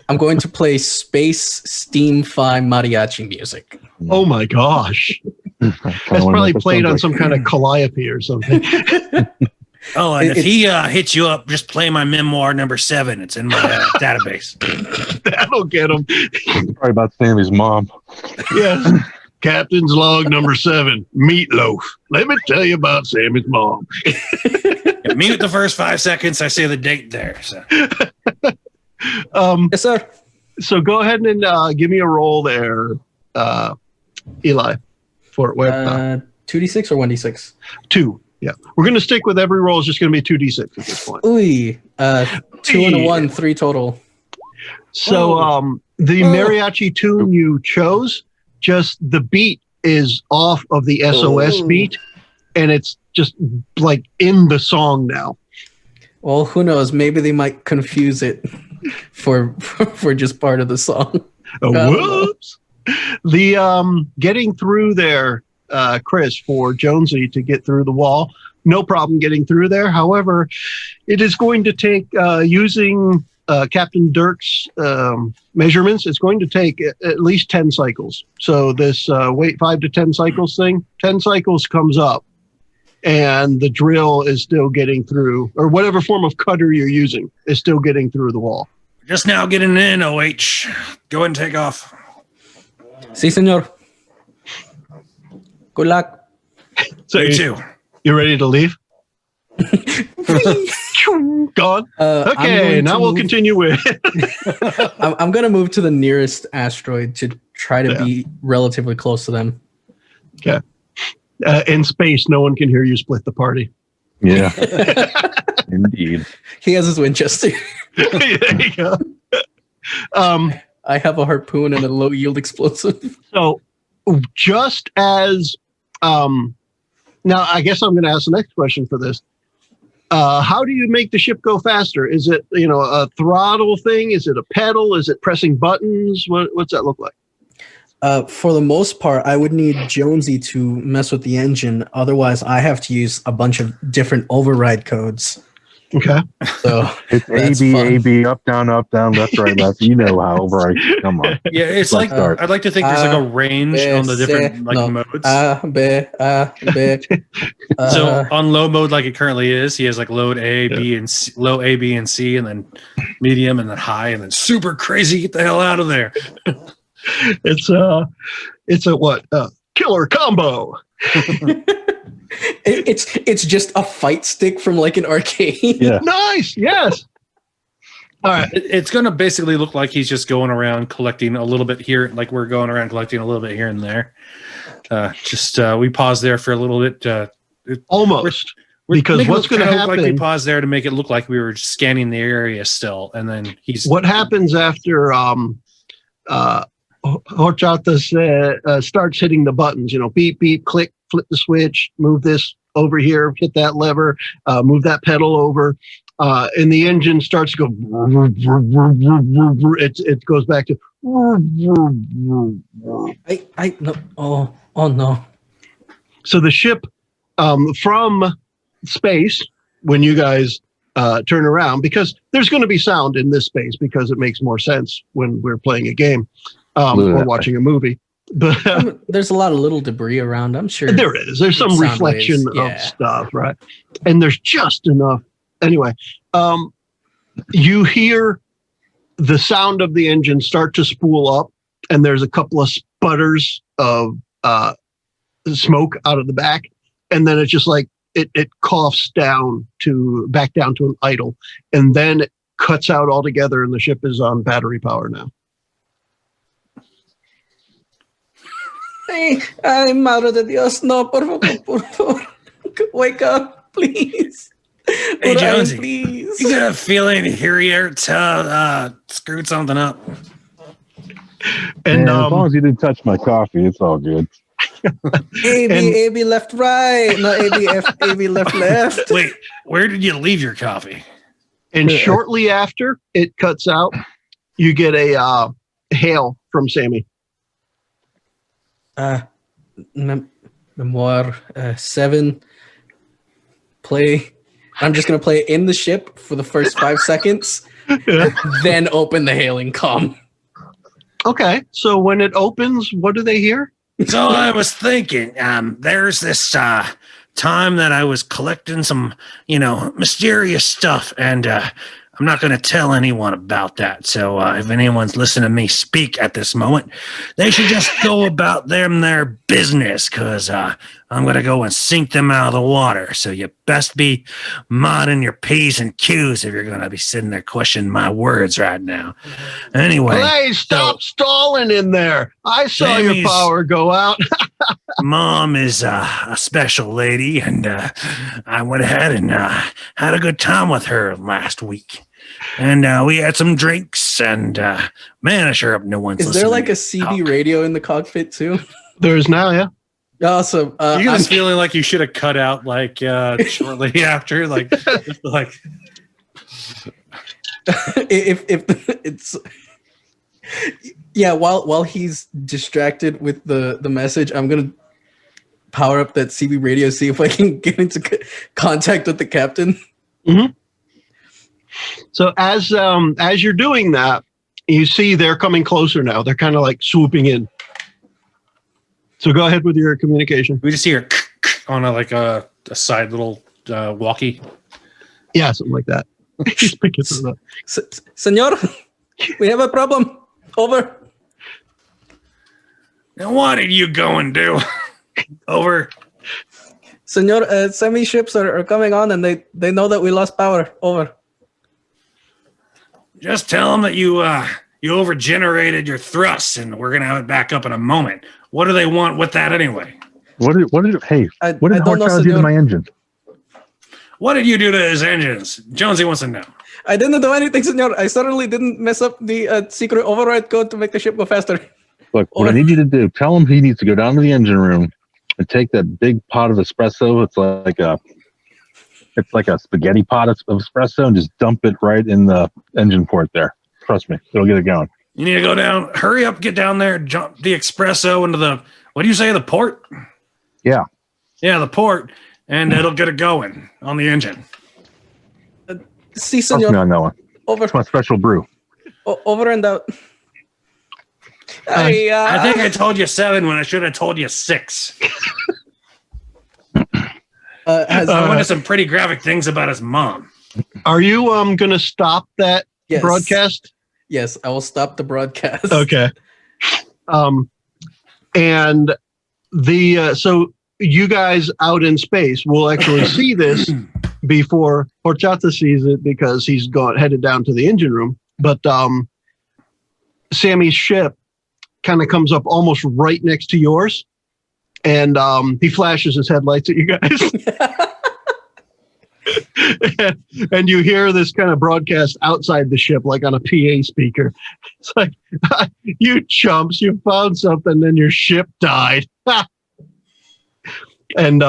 I'm going to play Space SteamFi mariachi music. Oh my gosh. That's probably played on some kind of calliope or something. Oh, and if he hits you up, just play my memoir number 7. It's in my database. That'll get him. Probably about Sammy's mom. Yes. Captain's log number 7, meatloaf. Let me tell you about Sammy's mom. Mute the first 5 seconds. I say the date there. So. Yes, sir. So go ahead and give me a roll there, Eli. For where? 2d6 or 1d6? 2. Yeah, we're going to stick with every roll is just going to be 2d6 at this point. Ooh, 2 and a 1, 3 total. So the mariachi tune you chose, just the beat is off of the SOS beat, and it's just like in the song now. Well, who knows? Maybe they might confuse it for just part of the song. Whoops. The getting through there, Chris, for Jonesy to get through the wall, no problem getting through there. However, it is going to take using Captain Dirk's measurements. It's going to take at least 10 cycles. So this wait 5 to 10 cycles thing, 10 cycles comes up, and the drill is still getting through, or whatever form of cutter you're using is still getting through the wall. Just now getting in, OH. Go and take off. Sí, señor. Good luck. So You too. you ready to leave? Gone. Okay, now we'll continue with. I'm going to move to the nearest asteroid to try to be relatively close to them. Okay. In space, no one can hear you split the party. Yeah. Indeed. He has his Winchester. There you go. I have a harpoon and a low yield explosive. So, just as now, I guess I'm going to ask the next question for this. How do you make the ship go faster? Is it a throttle thing? Is it a pedal? Is it pressing buttons? What's that look like? For the most part, I would need Jonesy to mess with the engine. Otherwise, I have to use a bunch of different override codes. Okay. So It's A, B, up, down, left, right, left. You know how override. Come on. Yeah, it's like I'd like to think there's like a range on the different modes. So on low mode, like it currently is, he has like load A, B, and C, low A, B, and C, and then medium, and then high, and then super crazy. Get the hell out of there! It's a what? Killer combo. It's just a fight stick from like an arcade. Yeah. Nice. Yes. All right. It's going to basically look like he's just going around collecting a little bit here, like we're going around collecting a little bit here and there. We paused there for a little bit. Almost. We're Because what's going to happen? Like we paused there to make it look like we were just scanning the area still, and then he's. What happens after Horchata starts hitting the buttons? Beep, beep, click, flip the switch, move this over here, hit that lever, move that pedal over, and the engine starts to go. It goes back to. I no. Oh no. So the ship from space, when you guys turn around, because there's going to be sound in this space because it makes more sense when we're playing a game or watching a movie. But there's a lot of little debris around. I'm sure there is. There's some reflection of stuff, right? And there's just enough. Anyway, you hear the sound of the engine start to spool up, and there's a couple of sputters of smoke out of the back, and then it's just like it coughs back down to an idle, and then it cuts out altogether, and the ship is on battery power now. Ay, madre de Dios, no, por favor, wake up, please. Hey, Jonesy, please. you got a feeling here to screwed something up? And as long as you didn't touch my coffee, it's all good. AB left, right. No, AB left. Wait, where did you leave your coffee? And shortly after it cuts out, you get a hail from Sammy. Memoir 7. Play. I'm just gonna play it in the ship for the first 5 seconds, then open the hailing comm. Okay, so when it opens, what do they hear? So I was thinking, there's this time that I was collecting some, mysterious stuff, and I'm not going to tell anyone about that. So if anyone's listening to me speak at this moment, they should just go about their business, because I'm going to go and sink them out of the water. So you best be minding your P's and Q's if you're going to be sitting there questioning my words right now. Anyway. Hey, stop stalling in there. I saw your power go out. Mom is a special lady, and I went ahead and had a good time with her last week. And we had some drinks, and man, I sure hope no one's listening. Is there like a CB radio in the cockpit too? There is now, yeah. Awesome. You get this feeling like you should have cut out like shortly after, like if it's Yeah, while he's distracted with the message, I'm gonna power up that CB radio, see if I can get into contact with the captain. Mm-hmm. So as you're doing that, you see they're coming closer now. They're kind of like swooping in. So go ahead with your communication. We just hear on a side little walkie. Yeah, something like that. Just pick it up. Senor, we have a problem. Over. Now, what did you go and do? Over. Senor, semi ships are coming on, and they know that we lost power. Over. Just tell them that you overgenerated your thrusts, and we're gonna have it back up in a moment. What do they want with that anyway? What did Horchata do to my engine? What did you do to his engines? Jonesy wants to know. I didn't do anything, senor. I certainly didn't mess up the secret override code to make the ship go faster. Look, what I need you to do, tell him he needs to go down to the engine room and take that big pot of espresso. It's like a spaghetti pot of espresso, and just dump it right in the engine port there. Trust me, it'll get it going. You need to go down. Hurry up, get down there, jump the espresso into the, what do you say, the port? Yeah. Yeah, the port, and it'll get it going on the engine. See, Trust me senor. on that one. Over. It's my special brew. Over and out. I think I told you 7 when I should have told you 6. I wanted some pretty graphic things about his mom. Are you going to stop that broadcast? Yes, I will stop the broadcast. Okay. And so you guys out in space will actually see this before Horchata sees it, because he's headed down to the engine room. But Sammy's ship kind of comes up almost right next to yours, and he flashes his headlights at you guys. and you hear this kind of broadcast outside the ship, like on a PA speaker. It's like, you chumps, you found something, and your ship died. And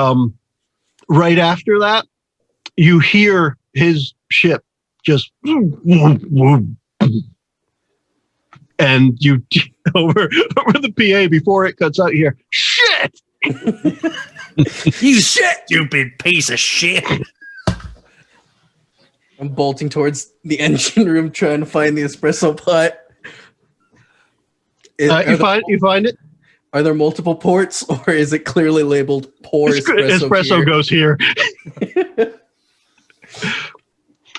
right after that, you hear his ship just, and you over the PA before it cuts out here. Shit! You stupid piece of shit. I'm bolting towards the engine room, trying to find the espresso pot. You find it? Are there multiple ports, or is it clearly labeled pour espresso here? Goes here.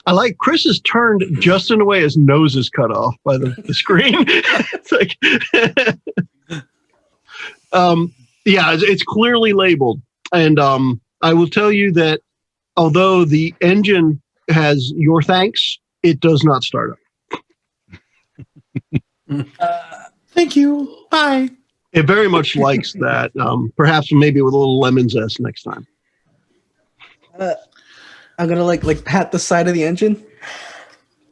I like Chris is turned just in a way his nose is cut off by the screen. It's like, it's clearly labeled. And I will tell you that although the engine has your thanks, it does not start up. Thank you. Bye. It very much likes that. Perhaps maybe with a little lemon zest next time. I'm gonna like pat the side of the engine.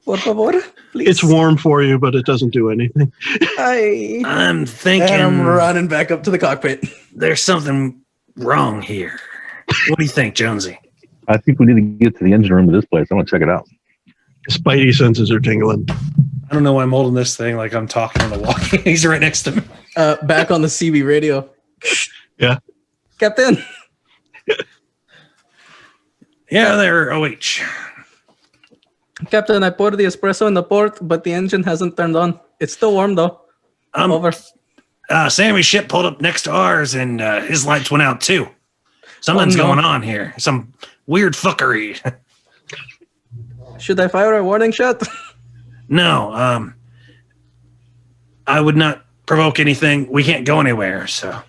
Por favor, please. It's warm for you, but it doesn't do anything. I'm thinking. And I'm running back up to the cockpit. There's something wrong here. What do you think, Jonesy? I think we need to get to the engine room of this place. I want to check it out. Spidey senses are tingling. I don't know why I'm holding this thing like I'm talking on the walkie. He's right next to me. Back on the CB radio. Yeah. Captain. Yeah, there, OH. Captain, I poured the espresso in the port, but the engine hasn't turned on. It's still warm, though. Over. Sammy's ship pulled up next to ours, and his lights went out, too. Something's going on here. Some weird fuckery. Should I fire a warning shot? No. I would not provoke anything. We can't go anywhere, so...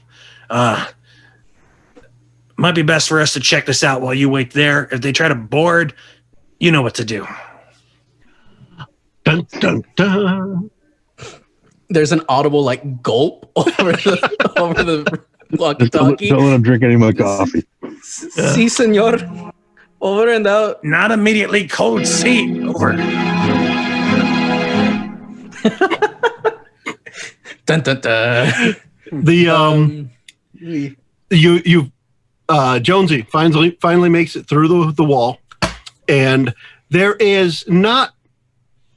might be best for us to check this out while you wait there. If they try to board, you know what to do. Dun, dun, dun. There's an audible gulp over the walkie-talkie. Don't let them drink any of my coffee. Si, senor. Over and out. Not immediately code C. Over. Dun, dun, dun. Jonesy finally makes it through the wall, and there is not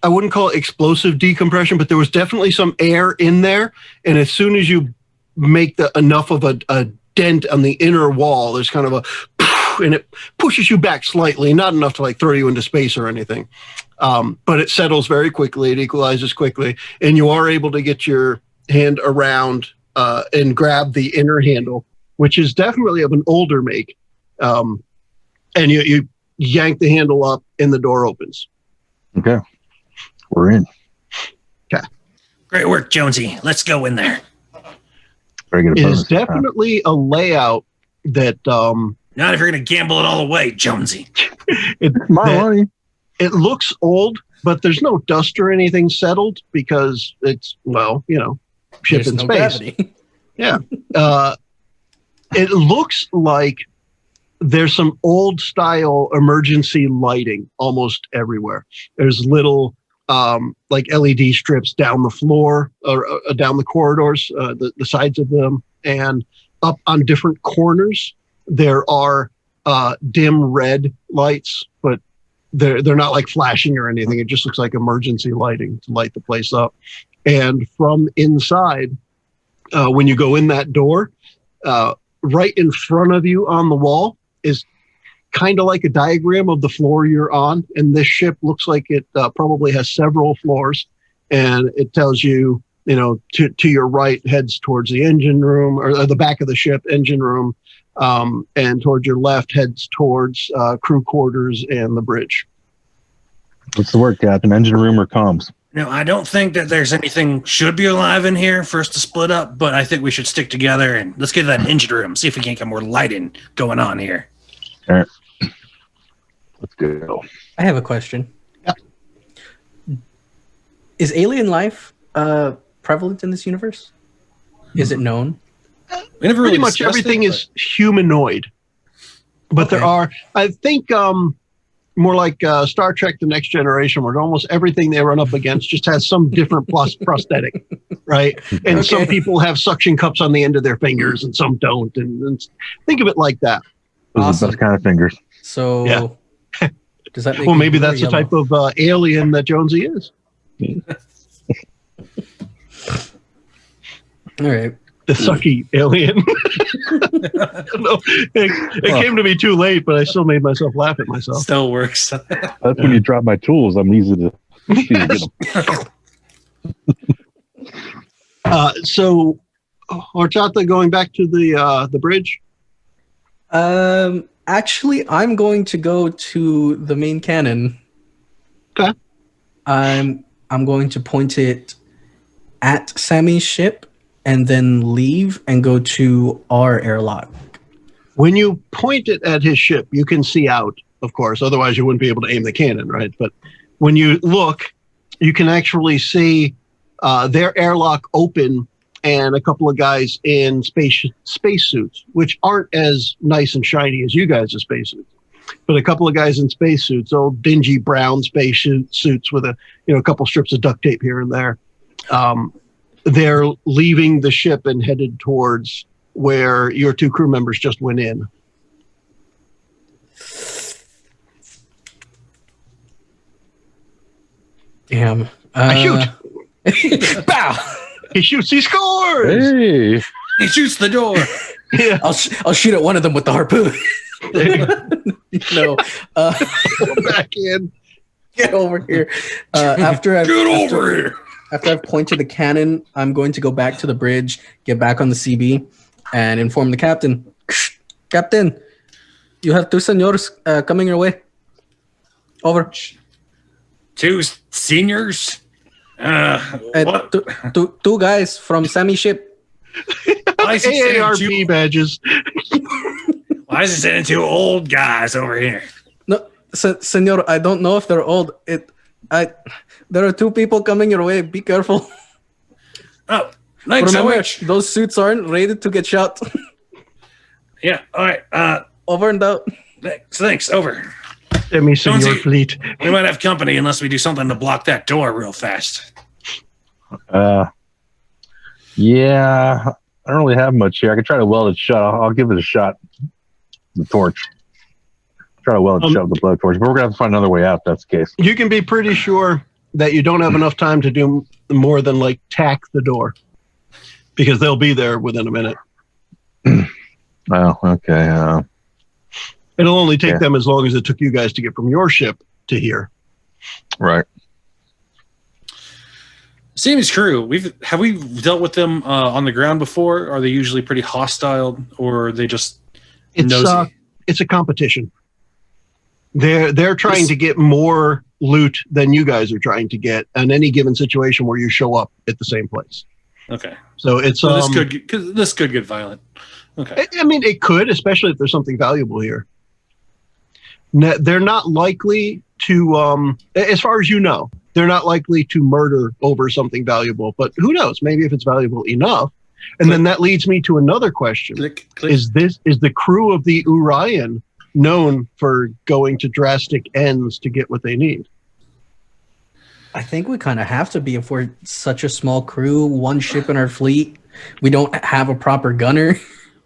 I wouldn't call it explosive decompression, but there was definitely some air in there. And as soon as you make enough of a dent on the inner wall, there's kind of a, and it pushes you back slightly, not enough to like throw you into space or anything. But it settles very quickly. It equalizes quickly. And you are able to get your hand around and grab the inner handle, which is definitely of an older make. And you yank the handle up and the door opens. Okay. We're in. Okay. Great work, Jonesy. Let's go in there. Very good. It is definitely a layout that Not if you're going to gamble it all away, Jonesy. My money. it looks old, but there's no dust or anything settled because it's, well, you know, ship There's in no space. gravity. Yeah. It looks like there's some old style emergency lighting almost everywhere. There's little like LED strips down the floor or down the corridors, the sides of them, and up on different corners. There are dim red lights, but they're not like flashing or anything. It just looks like emergency lighting to light the place up. And from inside, when you go in that door, right in front of you on the wall is kind of like a diagram of the floor you're on. And this ship looks like it probably has several floors. And it tells you, you know, to your right heads towards the engine room, or the back of the ship, engine room. And towards your left heads towards crew quarters and the bridge. What's the word, Captain? Engine room or comms? No, I don't think that there's anything should be alive in here for us to split up, but I think we should stick together and let's get to that engine room, see if we can't get more lighting going on here. All right. Let's go. I have a question. Yeah. Is alien life prevalent in this universe? Is it known? We never Pretty really much discussed everything it, is humanoid. But there Okay. are, I think, more like Star Trek The Next Generation, where almost everything they run up against just has some different prosthetic, right? And some Okay. people have suction cups on the end of their fingers and some don't. And think of it like that. Those are the Awesome. best kind of fingers. So, Yeah. does that make Well, me maybe blue or that's the yellow? type of alien that Jonesy is. All right. The sucky alien. I don't know. It came to me too late, but I still made myself laugh at myself. Still works. That's when you drop my tools. I'm easy to get them. So, Horchata, going back to the bridge. Actually, I'm going to go to the main cannon. Okay. I'm going to point it at Sammy's ship and then leave and go to our airlock. When you point it at his ship, you can see out, of course. Otherwise, you wouldn't be able to aim the cannon, right? But when you look, you can actually see their airlock open and a couple of guys in spacesuits, which aren't as nice and shiny as you guys' spacesuits. But a couple of guys in spacesuits, old dingy brown spacesuits with a couple strips of duct tape here and there. They're leaving the ship and headed towards where your two crew members just went in. Damn. I shoot. Bow. He shoots, he scores! Hey, He shoots the door. Yeah. I'll shoot at one of them with the harpoon. No. Go back in. Get over here. After here. After I've pointed the cannon, I'm going to go back to the bridge, get back on the CB, and inform the captain. Captain, you have two senors coming your way. Over. Two seniors. What? Two guys from Sammy's ship. Why is he sending AARP badges. Why is he sending two old guys over here? No, senor, I don't know if they're old. There are two people coming your way. Be careful. Oh, thanks so Remember, much. those suits aren't rated to get shot. Yeah, all right. Over and out. Thanks. Over. Let me see Jonesy. your fleet. We might have company unless we do something to block that door real fast. yeah, I don't really have much here. I could try to weld it shut. I'll give it a shot. The torch. Try to weld it shut with the blowtorch, but we're gonna have to find another way out. If that's the case. You can be pretty sure that you don't have enough time to do more than like tack the door, because they'll be there within a minute. Oh, okay. It'll only take them as long as it took you guys to get from your ship to here. Right. Seems crew. Have we dealt with them on the ground before? Are they usually pretty hostile, or are they just nosy? It's a competition. They're trying to get more loot than you guys are trying to get in any given situation where you show up at the same place. Okay. So it's this could get violent. Okay. I mean, it could, especially if there's something valuable here. They're not likely to, as far as you know, they're not likely to murder over something valuable. But who knows? Maybe if it's valuable enough. And then that leads me to another question: click. Is the crew of the Orion known for going to drastic ends to get what they need? I think we kind of have to be if we're such a small crew, one ship in our fleet. We don't have a proper gunner.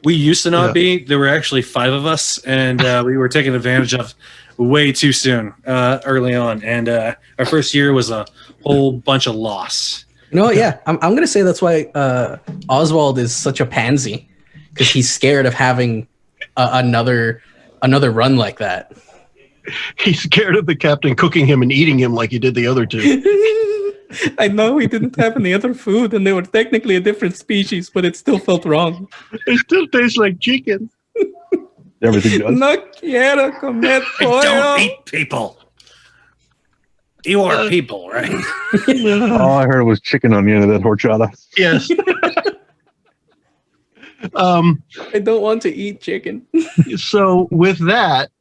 We used to not be. There were actually 5 of us, and we were taken advantage of way too soon early on. And our first year was a whole bunch of loss. You know, I'm going to say that's why Oswald is such a pansy, because he's scared of having another run like that. He's scared of the captain cooking him and eating him like he did the other 2. I know we didn't have any other food, and they were technically a different species, but it still felt wrong. It still tastes like chicken. Everything does. No quiero comer I pollo. don't eat people. You are people, right? All I heard was chicken on the end of that horchata. Yes. I don't want to eat chicken. So with that,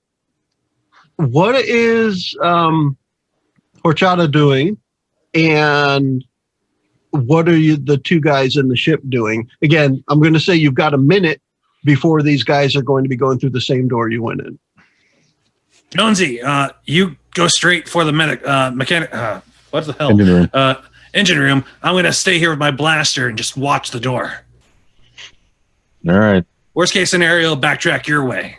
what is Horchata doing, and what are the 2 guys in the ship doing? Again, I'm going to say you've got a minute before these guys are going to be going through the same door you went in. Jonesy, you go straight for the mechanic. What the hell? Engine room. Engine room. I'm going to stay here with my blaster and just watch the door. All right. Worst case scenario, backtrack your way.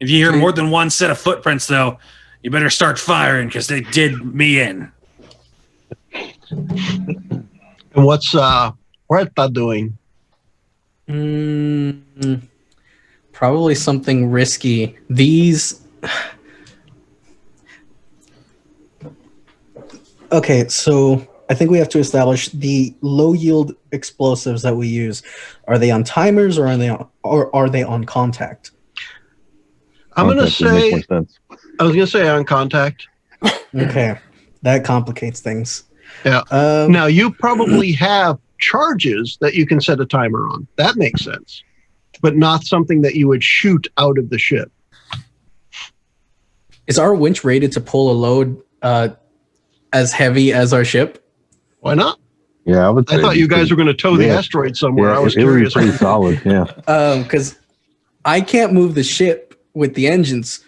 If you hear more than one set of footprints, though, you better start firing, because they did me in. And what's Huerta doing? Probably something risky. Okay, so I think we have to establish the low yield explosives that we use. Are they on timers, or are they on contact? I'm going to Contact would make say, more sense. I was going to say on contact. Okay, that complicates things. Yeah. Now, you probably have charges that you can set a timer on. That makes sense. But not something that you would shoot out of the ship. Is our winch rated to pull a load as heavy as our ship? Why not? Yeah, I thought you guys were going to tow the asteroid somewhere. Yeah, I was it would be curious. pretty solid. Yeah. Because I can't move the ship with the engines,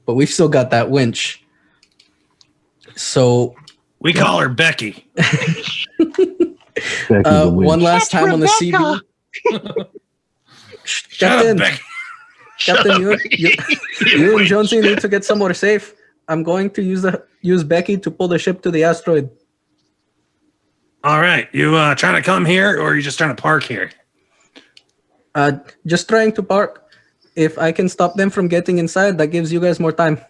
but we've still got that winch. So We call her Becky. one last time on the CB. Captain, Becky. Captain, you and Jonesy need to get somewhere safe. I'm going to use Becky to pull the ship to the asteroid. All right. You trying to come here, or are you just trying to park here? Just trying to park. If I can stop them from getting inside, that gives you guys more time.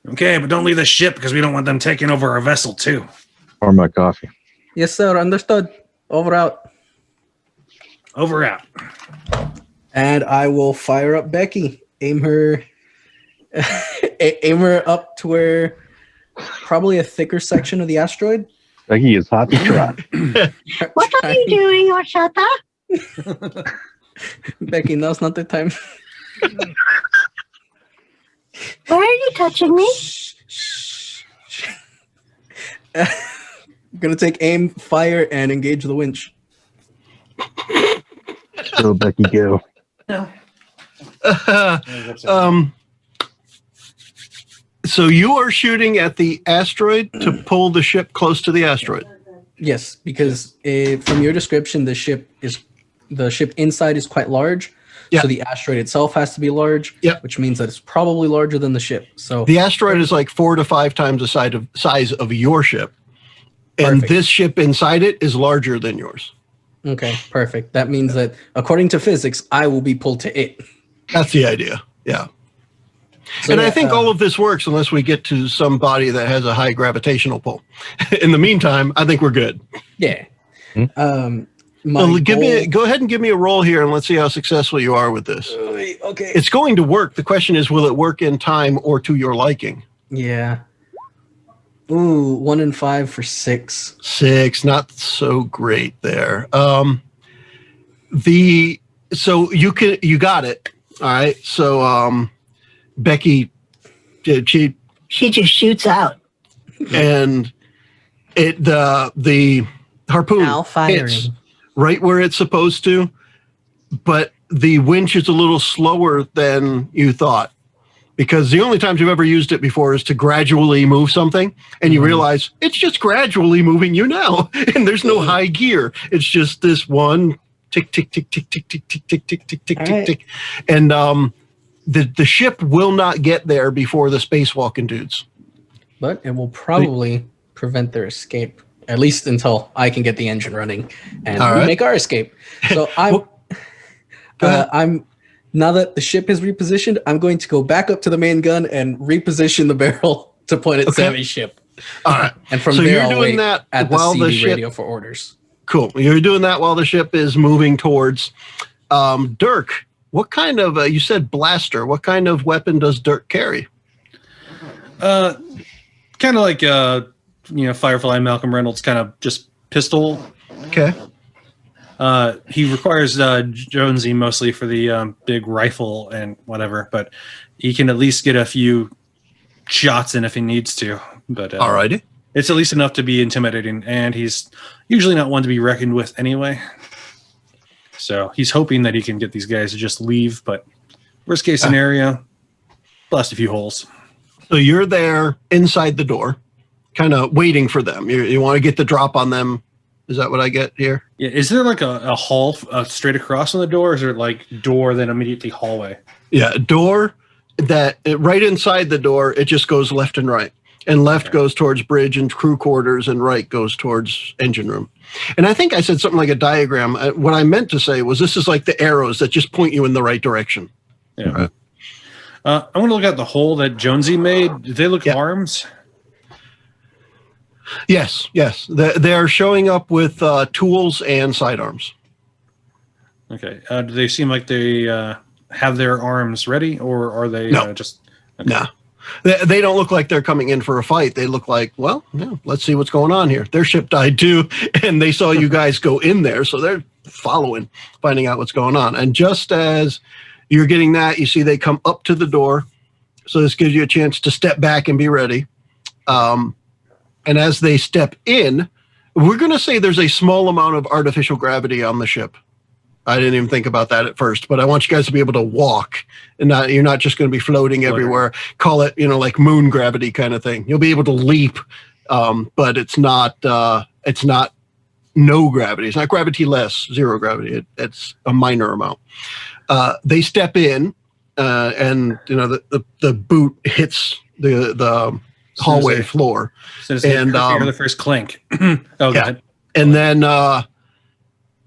Okay, but don't leave the ship, because we don't want them taking over our vessel, too. Or my coffee. Yes, sir. Understood. Over out. Over out. And I will fire up Becky. Aim her up to where probably a thicker section of the asteroid. Becky is hot to trot. What are you doing, Horchata? Becky, now's not the time. Why are you touching me? I'm gonna take aim, fire, and engage the winch. Go, Becky, go. So you are shooting at the asteroid to pull the ship close to the asteroid. Yes, because from your description, the ship inside is quite large. Yeah. So the asteroid itself has to be large, Yep. which means that it's probably larger than the ship. So The asteroid is like 4 to 5 times the size of your ship. And Perfect. this ship inside it is larger than yours. okay, perfect. That means that according to physics, I will be pulled to it. That's the idea. Yeah. So And I yeah, think all of this works unless we get to some body that has a high gravitational pull. In the meantime, I think we're good. yeah. My So goal- go ahead and give me a roll here, and let's see how successful you are with this. Okay. It's going to work. The question is, will it work in time or to your liking? Yeah. Ooh, 1 in 5 for 6. 6, not so great there. So you got it. All right. So Becky, she She just shoots out. and the harpoon Now firing. hits right where it's supposed to, but the winch is a little slower than you thought, because the only times you've ever used it before is to gradually move something, and you realize it's just gradually moving you now, and there's no high gear. It's just this one tick, tick, tick, tick, tick, tick, tick, tick, tick, tick, tick, tick, tick, and the ship will not get there before the spacewalking dudes. But it will probably prevent their escape, at least until I can get the engine running and All we right. make our escape. So Go ahead. I'm now that the ship is repositioned, I'm going to go back up to the main gun and reposition the barrel to point at Okay. Sammy's ship. All right. And from So there, you're I'll doing wait that at the while the CD ship- radio for orders. Cool. You're doing that while the ship is moving towards Dirk. What kind of you said blaster? What kind of weapon does Dirk carry? Kind of like Firefly Malcolm Reynolds kind of just pistol. Okay. He requires Jonesy mostly for the big rifle and whatever, but he can at least get a few shots in if he needs to. But All righty. it's at least enough to be intimidating, and he's usually not one to be reckoned with anyway. So he's hoping that he can get these guys to just leave, but worst case scenario, blast a few holes. So you're there inside the door, kind of waiting for them. You want to get the drop on them. Is that what I get here? Yeah, is there like a hall straight across from the door, or is there like door then immediately hallway? Yeah, door that right inside the door, it just goes left and right. And left goes towards bridge and crew quarters, and right goes towards engine room. And I think I said something like a diagram. What I meant to say was this is like the arrows that just point you in the right direction. Yeah. Right. I want to look at the hole that Jonesy made. Do they look Yeah. arms? Yes. They're showing up with tools and sidearms. Okay. Do they seem like they have their arms ready, or are they No. just... No. They don't look like they're coming in for a fight. They look like, well, yeah, let's see what's going on here. Their ship died too, and they saw you guys go in there, so they're following, finding out what's going on. And just as you're getting that, you see they come up to the door, so this gives you a chance to step back and be ready. And as they step in, we're going to say there's a small amount of artificial gravity on the ship. I didn't even think about that at first, but I want you guys to be able to walk, and you're not just going to be floating everywhere. Call it, like moon gravity kind of thing. You'll be able to leap, but it's not no gravity. It's not gravity less, zero gravity. It's a minor amount. They step in, and the boot hits the hallway floor, And the first clink. Yeah. God. and then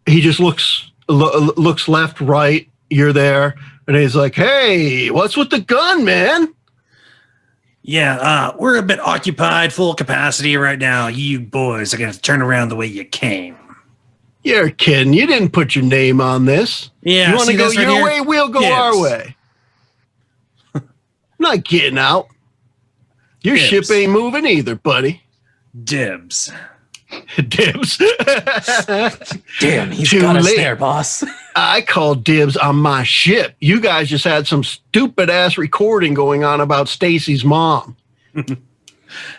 he just looks left, right. You're there, and he's like, "Hey, what's with the gun, man?" Yeah, we're a bit occupied, full capacity right now. You boys are going to turn around the way you came. You're kidding. You didn't put your name on this. Yeah, You want to see go this right your here? way, we'll go Dibs. our way. I'm not getting out. Your Dibs. ship ain't moving either, buddy. Dibs. Dibs. Damn, he's Too got us late. there, boss. I call dibs on my ship. You guys just had some stupid ass recording going on about Stacy's mom.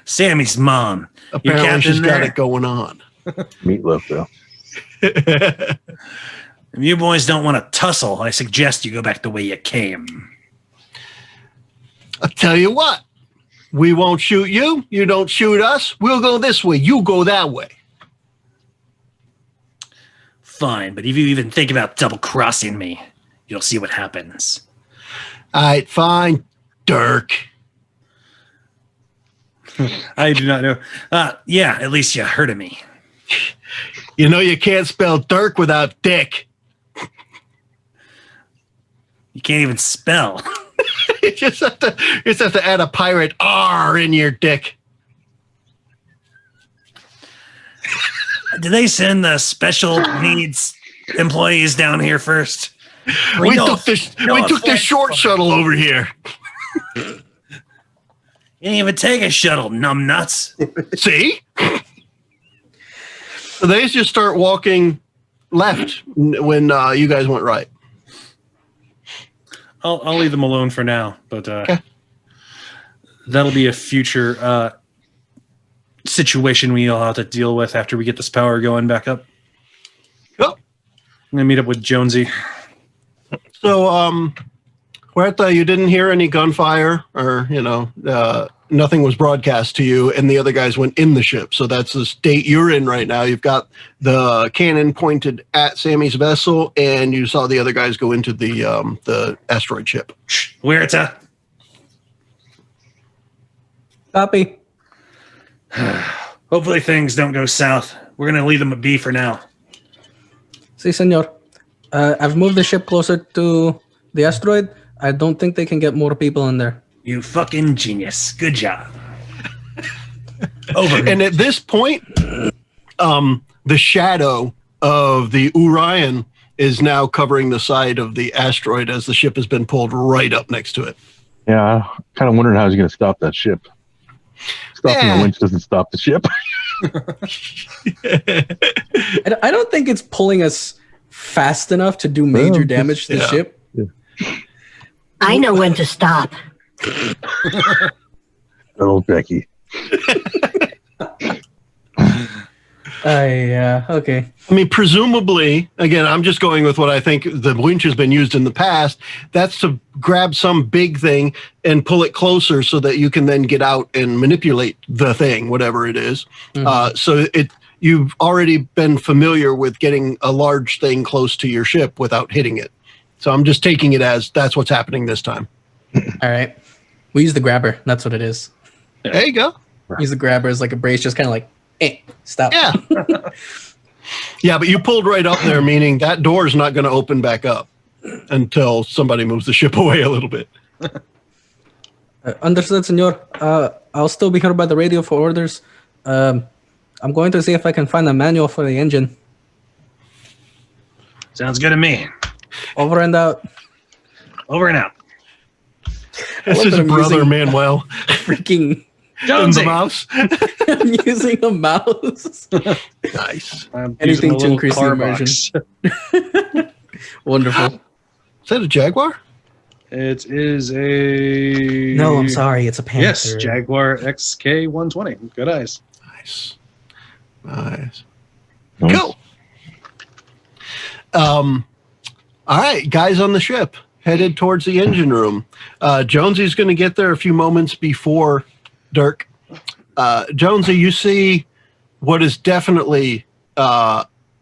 Sammy's mom. Apparently captain she's got there? it going on. Meatloaf, though. If you boys don't want to tussle, I suggest you go back the way you came. I'll tell you what. We won't shoot you. You don't shoot us. We'll go this way. You go that way. Fine, but if you even think about double-crossing me, You'll see what happens. All right, fine, Dirk. I do not know. Yeah, at least you heard of me. You know you can't spell Dirk without Dick. You can't even spell. You just have to add a pirate R in your dick. Did they send the special needs employees down here first? We took the short shuttle over here. You didn't even take a shuttle, numbnuts. See? So they just start walking left when you guys went right. I'll leave them alone for now, but Okay. that'll be a future situation we'll have to deal with after we get this power going back up. Yep. I'm gonna meet up with Jonesy. So, Huerta, you didn't hear any gunfire or, nothing was broadcast to you, and the other guys went in the ship. So that's the state you're in right now. You've got the cannon pointed at Sammy's vessel, and you saw the other guys go into the asteroid ship. Huerta. Copy. Hopefully things don't go south. We're going to leave them a B for now. Si, senor. I've moved the ship closer to the asteroid. I don't think they can get more people in there. You fucking genius. Good job. Over. And at this point, the shadow of the Orion is now covering the side of the asteroid as the ship has been pulled right up next to it. Yeah, I kind of wondering how he's going to stop that ship. Stopping the winch doesn't stop the ship. I don't think it's pulling us fast enough to do major damage to the ship. I know when to stop. Oh, Becky. Okay. I mean, presumably, again, I'm just going with what I think the winch has been used in the past. That's to grab some big thing and pull it closer so that you can then get out and manipulate the thing, whatever it is. Mm-hmm. You've already been familiar with getting a large thing close to your ship without hitting it. So I'm just taking it as that's what's happening this time. All right. We use the grabber. That's what it is. There you go. Use the grabber as like a brace, just kind of like, stop. Yeah. Yeah, but you pulled right up there, meaning that door is not going to open back up until somebody moves the ship away a little bit. Understood, senor. I'll still be here by the radio for orders. I'm going to see if I can find a manual for the engine. Sounds good to me. Over and out. Over and out. This is brother Manuel. Freaking And the mouse. I'm using a mouse. Nice. Anything to increase the immersion. Wonderful. Is that a Jaguar? It is a... No, I'm sorry. It's a Panther. Yes, Jaguar XK120. Good eyes. Nice. Cool. All right, guys on the ship headed towards the engine room. Jonesy's going to get there a few moments before Dirk. Jonesy, you see what is definitely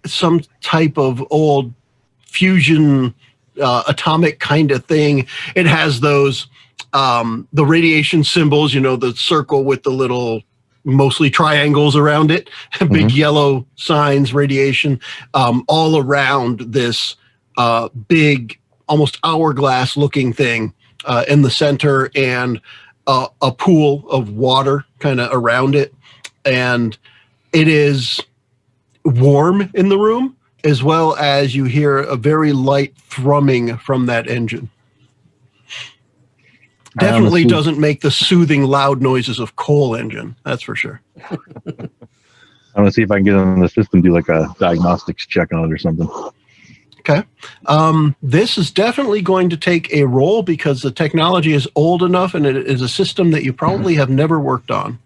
some type of old fusion atomic kind of thing. It has those the radiation symbols, the circle with the little mostly triangles around it, big yellow signs, radiation, all around this big, almost hourglass looking thing in the center, and a pool of water kind of around it. And it is warm in the room, as well as you hear a very light thrumming from that engine. Definitely doesn't make the soothing, loud noises of coal engine. That's for sure. I want to see if I can get on the system, do like a diagnostics check on it or something. Okay. This is definitely going to take a roll because the technology is old enough and it is a system that you probably have never worked on.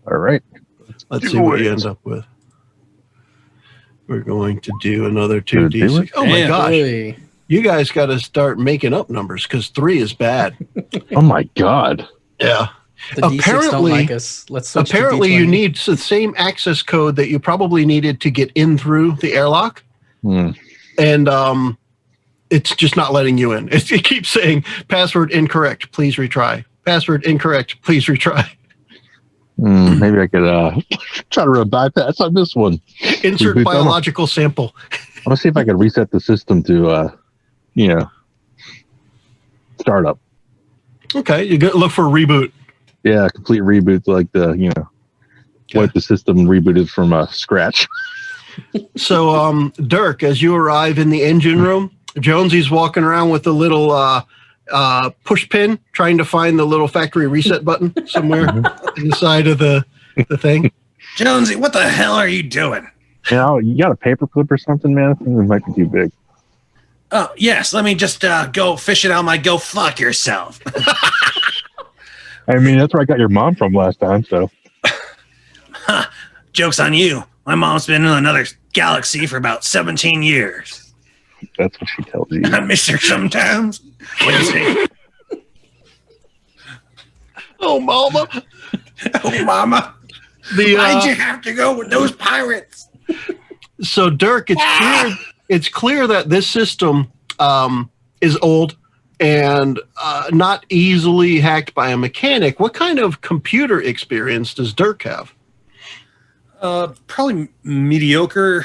All right. Let's see what you end up with. We're going to do another 2d6. Oh my gosh. Really? You guys got to start making up numbers because 3 is bad. Oh my God. Yeah. The D6 don't like us. Let's switch Apparently to D20. you need the same access code that you probably needed to get in through the airlock. and it's just not letting you in. It keeps saying password incorrect. Please retry. Password incorrect. Please retry. Maybe I could try to run bypass on this one. Insert biological sample. I'm gonna see if I could reset the system to, startup. Okay, you look for a reboot. Yeah, complete reboot, like wipe the system and reboot it from scratch. So, Dirk, as you arrive in the engine room, Jonesy's walking around with a little push pin, trying to find the little factory reset button somewhere in the side of the thing. Jonesy, what the hell are you doing? You got a paper clip or something, man? I think it might be too big. Oh, yes. Let me just go fish it out my go fuck yourself. I mean, that's where I got your mom from last time, so. Joke's on you. My mom's been in another galaxy for about 17 years. That's what she tells you. I miss her sometimes. What do you say? Oh, mama. Oh, mama. Why'd you have to go with those pirates? So, Dirk, it's clear that this system is old and not easily hacked by a mechanic. What kind of computer experience does Dirk have? Probably mediocre.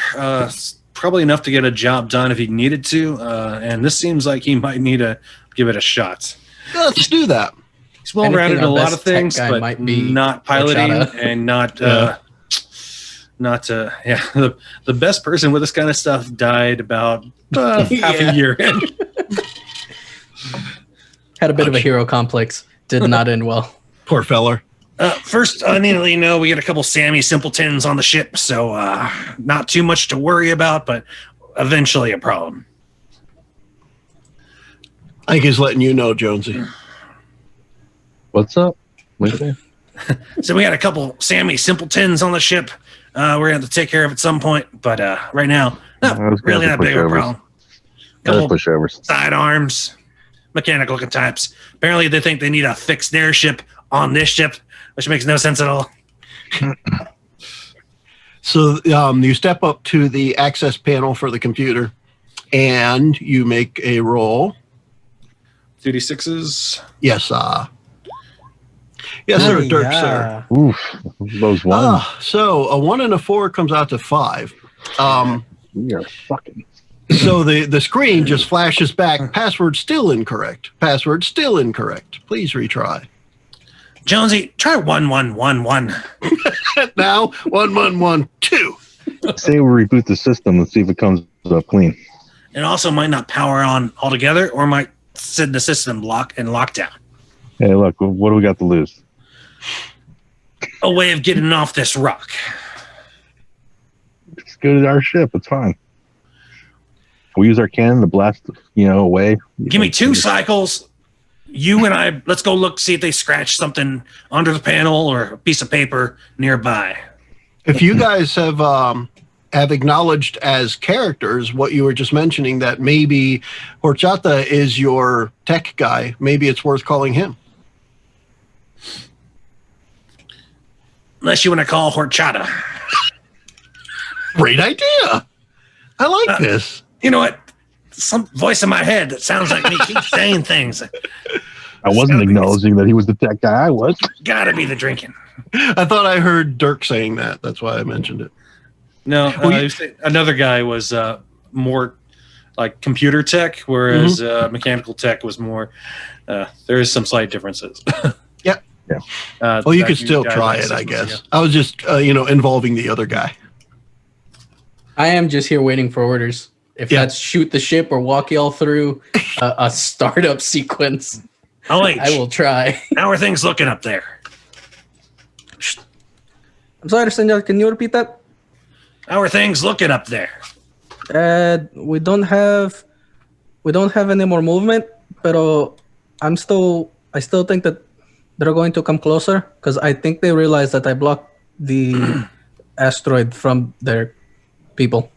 Probably enough to get a job done if he needed to. And this seems like he might need to give it a shot. Let's do that. He's well-rounded in a lot of things, but might be not piloting and not. The best person with this kind of stuff died about half a year in. Had a bit of a hero complex. Did not end well. Poor feller. First, I need to let you know we got a couple Sammy simpletons on the ship, so not too much to worry about, but eventually a problem. I think he's letting you know, Jonesy. What's up? Wednesday? So we got a couple Sammy simpletons on the ship. We're going to have to take care of at some point, but right now, really not big of a problem. Couple pushovers. Sidearms, mechanical looking types. Apparently they think they need to fix their ship on this ship, which makes no sense at all. So you step up to the access panel for the computer, and you make a roll. 2d6s. Yes, yes, sir, Dirk, sir. Oof, those ones. So a 1 and a 4 comes out to 5. We are fucking. So the screen just flashes back. Password still incorrect. Password still incorrect. Please retry. Jonesy, try 1111. Now 1112. Say we reboot the system. Let's see if it comes up clean. It also might not power on altogether, or might send the system lockdown. Hey, look, what do we got to lose? A way of getting off this rock. Just go to our ship. It's fine. We use our cannon to blast, away. Give me 2 cycles. You and I, let's go look, see if they scratch something under the panel or a piece of paper nearby. If you guys have acknowledged as characters what you were just mentioning, that maybe Horchata is your tech guy, maybe it's worth calling him. Unless you want to call Horchata. Great idea. I like this. You know what? Some voice in my head that sounds like me keeps saying things. I wasn't acknowledging that he was the tech guy. I was. Gotta be the drinking. I thought I heard Dirk saying that. That's why I mentioned it. No, another guy was more like computer tech, whereas mechanical tech was more. There is some slight differences. Yeah. Well, you could still try it, I guess. Ago. I was just, involving the other guy. I am just here waiting for orders. If that's shoot the ship or walk y'all through a startup sequence, I will try. How are things looking up there? I'm sorry, senor. Can you repeat that? How are things looking up there? We don't have any more movement, but I still think that they're going to come closer because I think they realize that I blocked the asteroid from their people.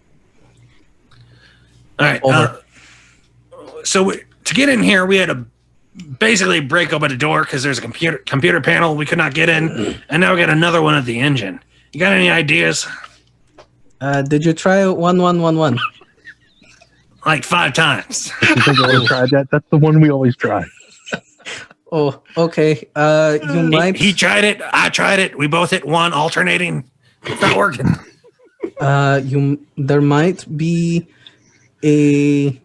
All right. So to get in here, we had to basically break open a door because there's a computer panel we could not get in, and now we got another one at the engine. You got any ideas? Did you try 1111? like 5 times. You think we always tried that? That's the one we always try. Oh, okay. You might. He tried it. I tried it. We both hit 1 alternating. It's not working. There might be a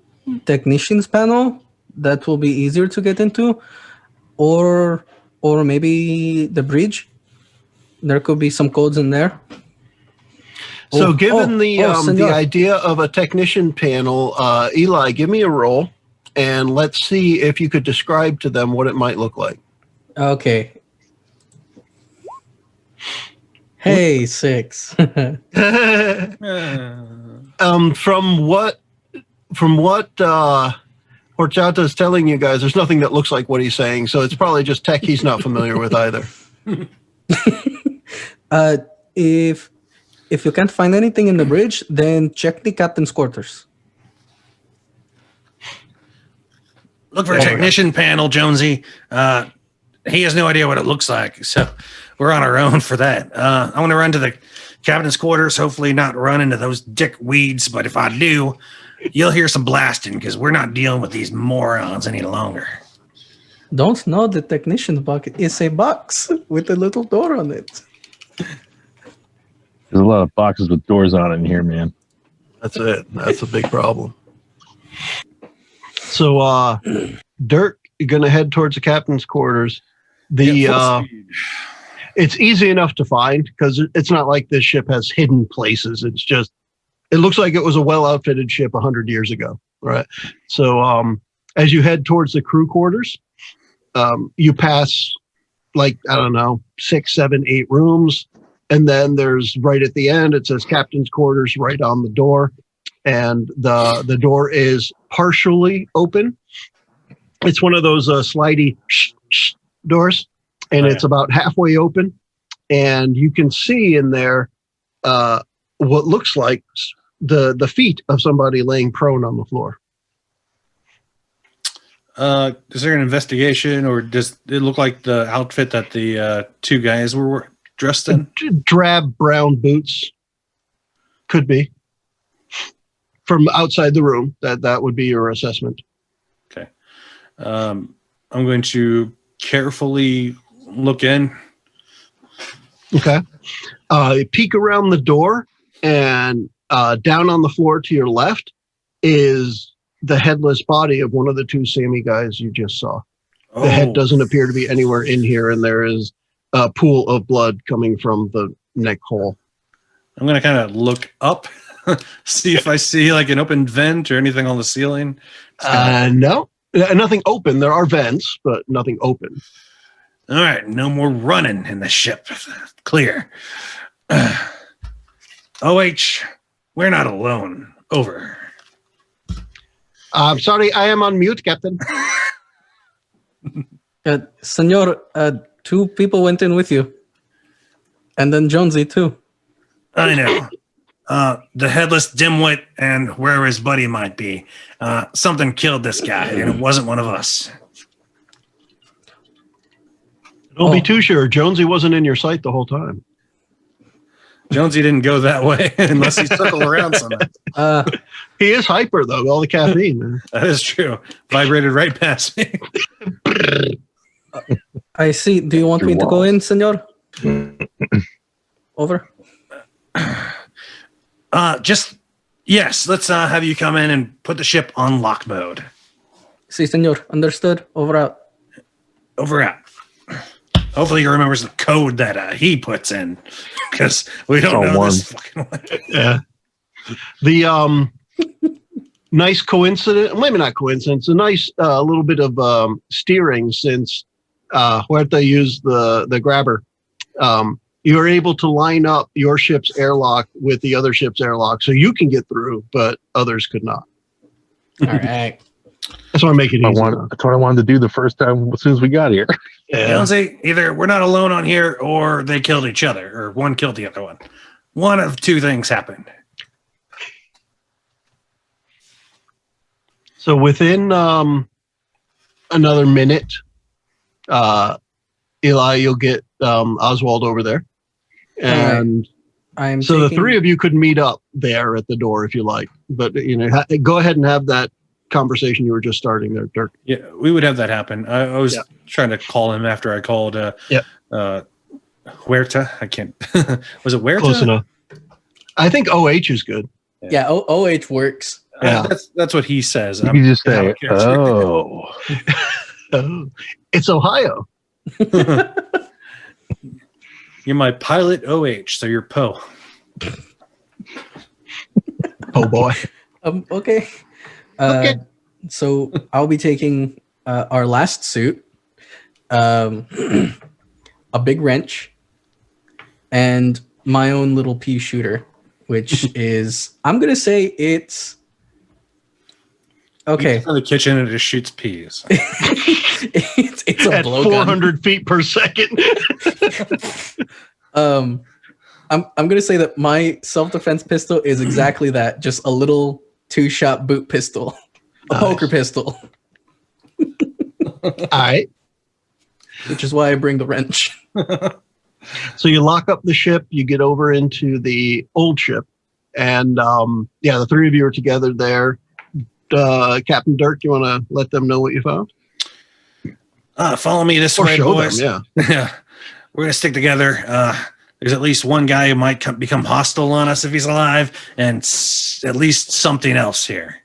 technician's panel that will be easier to get into, or maybe the bridge. There could be some codes in there. So given the senor. idea of a technician panel, Eli, give me a roll, and let's see if you could describe to them what it might look like. Okay. Hey, 6. From what Horchata is telling you guys, there's nothing that looks like what he's saying, so it's probably just tech he's not familiar with either. If you can't find anything in the bridge, then check the captain's quarters. Look for a technician panel, Jonesy. He has no idea what it looks like, so we're on our own for that. I want to run to the captain's quarters, hopefully not run into those dick weeds, but if I do, you'll hear some blasting because we're not dealing with these morons any longer. Don't know the technician's bucket is a box with a little door on it. There's a lot of boxes with doors on it in here, man. That's it. That's a big problem. So, Dirk, you're going to head towards the captain's quarters. It's easy enough to find because it's not like this ship has hidden places. It's just, it looks like it was a well-outfitted ship 100 years ago, right? So, as you head towards the crew quarters, you pass, like, I don't know, 6, 7, 8 rooms. And then there's right at the end, it says captain's quarters right on the door. And the door is partially open. It's one of those slidey doors. And it's about halfway open. And you can see in there what looks like the feet of somebody laying prone on the floor. Is there an investigation, or does it look like the outfit that the 2 guys were dressed in? Drab brown boots. Could be. From outside the room, that would be your assessment. Okay. I'm going to carefully look in. Okay. Peek around the door, and down on the floor to your left is the headless body of one of the 2 Sammy guys you just saw. Oh. The head doesn't appear to be anywhere in here, and there is a pool of blood coming from the neck hole. I'm going to kind of look up, see if I see like an open vent or anything on the ceiling. No, nothing open. There are vents, but nothing open. All right, no more running in the ship. Clear. OH, we're not alone. Over. I'm sorry, I am on mute, Captain. Senor, 2 people went in with you. And then Jonesy, too. I know. The headless dimwit and wherever his buddy might be. Something killed this guy, and it wasn't one of us. Don't be too sure. Jonesy wasn't in your sight the whole time. Jonesy didn't go that way unless he circled around something. He is hyper, though, all the caffeine. Man. That is true. Vibrated right past me. I see. Do you want me to go in, senor? Over. Yes, let's have you come in and put the ship on lock mode. Si, senor. Understood. Over out. Over out. Hopefully he remembers the code that he puts in, because we don't know this fucking one. Yeah. The nice coincidence, maybe not coincidence, a nice little bit of steering since Huerta used the grabber. You're able to line up your ship's airlock with the other ship's airlock, so you can get through, but others could not. All right. That's why I make it easy. That's what I wanted to do the first time as soon as we got here. Yeah. Jonesy, either we're not alone on here, or they killed each other, or one killed the other one. One of 2 things happened. So within another minute, Eli, you'll get Oswald over there. And I'm So the taking- three of you could meet up there at the door if you like. But, go ahead and have that conversation you were just starting there, Dirk. Yeah, we would have that happen. I was trying to call him after I called Huerta. I can't. Was it Huerta? Close enough. I think OH is good. Yeah, OH works. Yeah. That's what he says. You can just say, character. "Oh, Oh, it's Ohio. You're my pilot OH, so you're Poe. Oh, boy. Okay. Okay. So I'll be taking our last suit, a big wrench, and my own little pea shooter, which is, I'm going to say it's, okay. In the kitchen and it just shoots peas. it's a At blowgun. 400 feet per second. I'm gonna say that my self-defense pistol is exactly that, just a little 2-shot boot pistol, a Nice. poker pistol, All right. which is why I bring the wrench. So you lock up the ship, you get over into the old ship, and the three of you are together there. Captain Dirk, you want to let them know what you found? Follow me this Or way, show boys. them, yeah. Yeah, we're gonna stick together. There's at least one guy who might become hostile on us if he's alive, and at least something else here.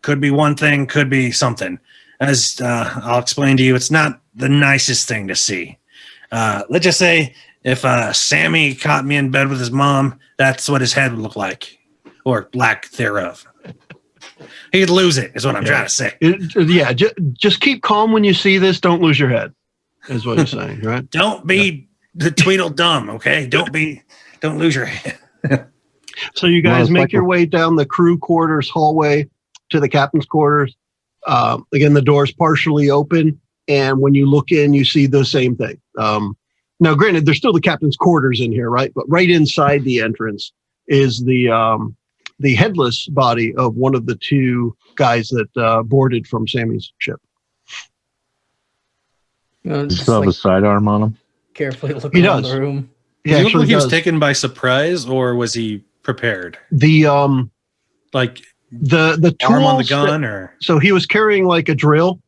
Could be one thing, could be something. As I'll explain to you, it's not the nicest thing to see. Let's just say if Sammy caught me in bed with his mom, that's what his head would look like, or lack thereof. He'd lose it, is what I'm trying to say. Just keep calm when you see this. Don't lose your head, is what you're saying, right? Don't be the Tweedledum, okay? Don't lose your head. So you guys it's make like your way down the crew quarters hallway to the captain's quarters. Again, the door's partially open, and when you look in, you see the same thing. Now, granted, there's still the captain's quarters in here, right? But right inside the entrance is the headless body of one of the two guys that boarded from Sammy's ship. you Just still have a sidearm on him?" carefully look He around does. the room. He Does he look actually like he was does. taken by surprise, or was he prepared? The Like the arm on the tools gun, or So he was carrying like a drill,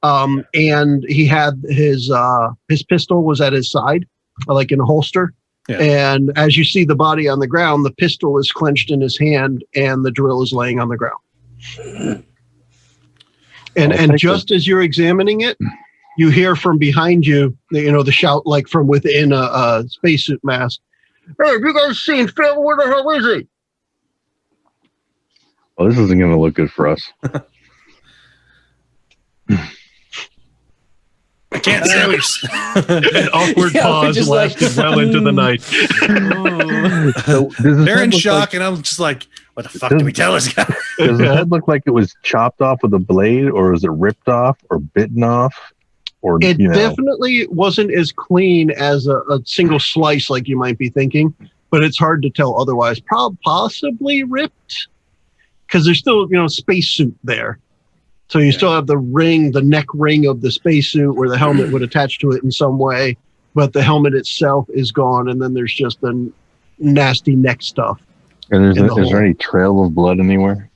and he had his pistol was at his side, like in a holster. Yeah. And as you see the body on the ground, the pistol is clenched in his hand, and the drill is laying on the ground. And I'll and take just as you're examining it, you hear from behind you, the shout like from within a spacesuit mask. Hey, have you guys seen Phil? Where the hell is he? Well, this isn't going to look good for us. I can't say we've An awkward Yeah, we're pause just like, lasted well into the night. So does his They're head in look shock, and I'm just like, what the fuck do we tell this guy? Does his head look like it was chopped off with a blade, or is it ripped off, or bitten off, or It definitely wasn't as clean as a single slice like you might be thinking, but it's hard to tell otherwise. Possibly ripped, because there's still spacesuit there. So you still have the ring, the neck ring of the spacesuit where the helmet would attach to it in some way, but the helmet itself is gone, and then there's just the nasty neck stuff. And in the is hole. there any trail of blood anywhere?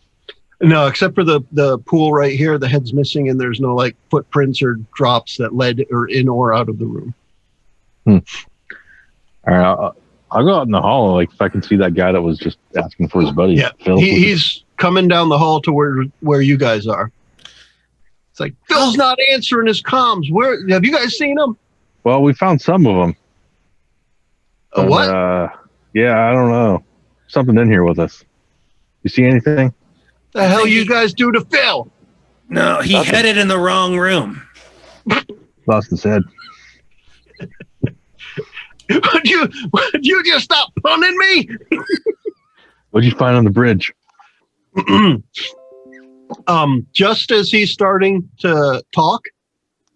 No, except for the pool right here, the head's missing, and there's no like footprints or drops that led or in or out of the room. All right, I'll go out in the hall, like if I can see that guy that was just asking for his buddy. Yeah, Phil. he's coming down the hall to where you guys are. It's like, Phil's not answering his comms. Where have you guys seen him? Well, we found some of them. What? Yeah, I don't know. Something in here with us. You see anything? The hell you guys do to Phil? No, he headed in the wrong room. Lost his head. Would you just stop punning me? What'd you find on the bridge? Just as he's starting to talk,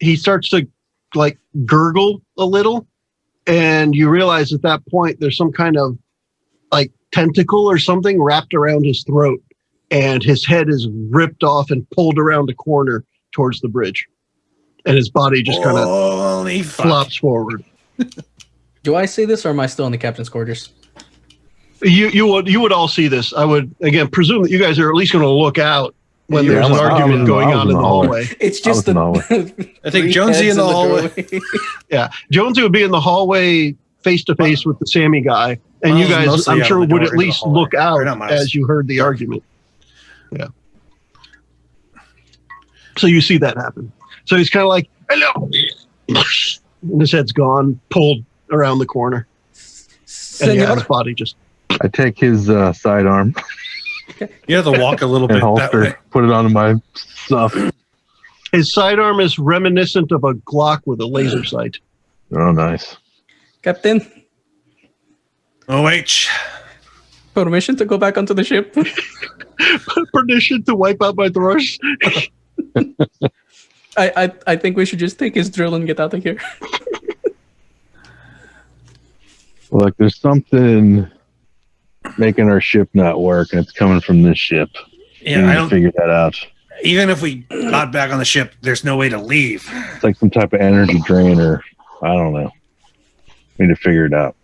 he starts to like gurgle a little, and you realize at that point there's some kind of like tentacle or something wrapped around his throat, and his head is ripped off and pulled around a corner towards the bridge, and his body just kind of Holy fuck. flops forward. Do I say this, or am I still in the captain's quarters? You would all see this. I would again presume that you guys are at least going to look out when Yeah, there's an I was argument in going the on in the hallway. It's I was just in the hallway. I think Jonesy in the hallway. Yeah, Jonesy would be in the hallway face to face with the Sammy guy, and Miles you is guys, mostly I'm out sure, of the would door at into the least hallway. look Or out not Miles. as you heard the argument. Yeah. So you see that happen. So he's kind of like, "Hello," and his head's gone, pulled around the corner, and yeah, his body just. I take his sidearm You have to walk a little and bit that way. holster, put it onto my stuff. His sidearm is reminiscent of a Glock with a laser sight. Oh, nice. Captain, OH. permission to go back onto the ship. Permission to wipe out my thrust. I think we should just take his drill and get out of here. Look, there's something making our ship not work, and it's coming from this ship. We Yeah, need I to don't. figure that out. Even if we got back on the ship, there's no way to leave. It's like some type of energy drain, or I don't know. We need to figure it out.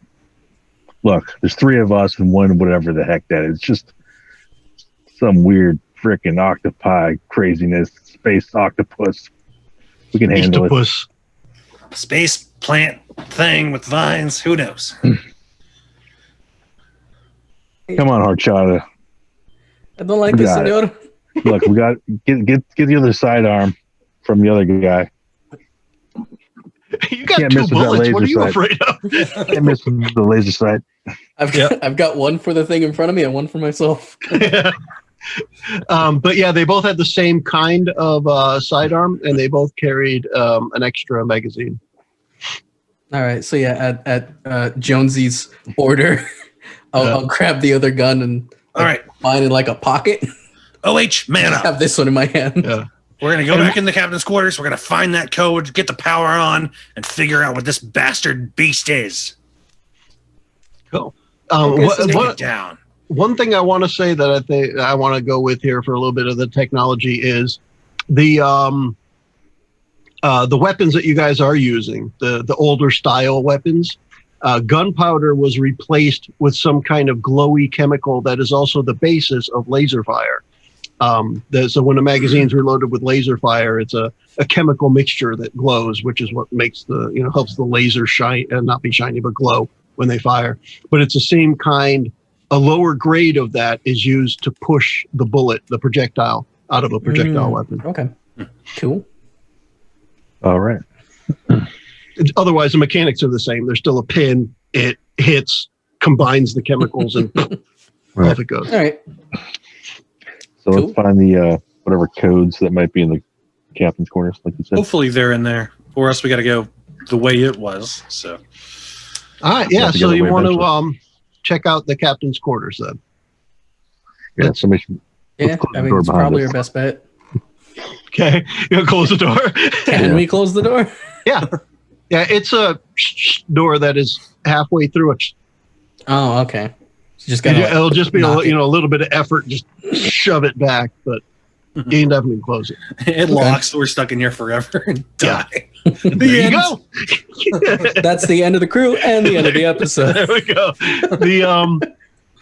Look, there's 3 of us and one whatever the heck that is. Just some weird freaking octopi craziness, space octopus. We can handle it. Octopus. Space plant thing with vines. Who knows? Come on, Horchata. I don't like We this, got it. senor. Look, we got get the other sidearm from the other guy. You got Can't 2 miss with that bullets. What are laser you sight. afraid of? Can't miss with the laser sight. I've got one for the thing in front of me and one for myself. But yeah, they both had the same kind of sidearm, and they both carried an extra magazine. All right, so yeah, at Jonesy's order, I'll grab the other gun and All right. mine in like a pocket. OH, man I up. have this one in my hand. Yeah. We're going to go back in the captain's quarters. We're going to find that code, get the power on, and figure out what this bastard beast is. Cool. Okay, what- so Take what- it down. one thing I want to say that I think I want to go with here for a little bit of the technology is the weapons that you guys are using, the older style weapons. Gunpowder was replaced with some kind of glowy chemical that is also the basis of laser fire. So when a magazine's reloaded with laser fire, it's a chemical mixture that glows, which is what makes helps the laser shine and not be shiny but glow when they fire. But it's the same kind. A lower grade of that is used to push the bullet, the projectile, out of a projectile weapon. Okay, cool. All right. Otherwise, the mechanics are the same. There's still a pin. It hits, combines the chemicals, and off it goes. All right. So Cool. let's find the whatever codes that might be in the captain's quarters, like you said. Hopefully they're in there, or else we got to go the way it was. So All right, yeah. Have to So get you away want to eventually. check out the captain's quarters then? Yeah, somebody should. Yeah, close the I mean door it's behind probably us. our best bet. Okay, you gonna close the door. Can we close the door? Yeah, it's a door that is halfway through it. Oh, okay. So just gotta, It'll just be knock it. a little bit of effort, just shove it back, but you can definitely close it. it locks. We're stuck in here forever and Yeah. die. There you go. That's the end of the crew and the end of the episode. There we go.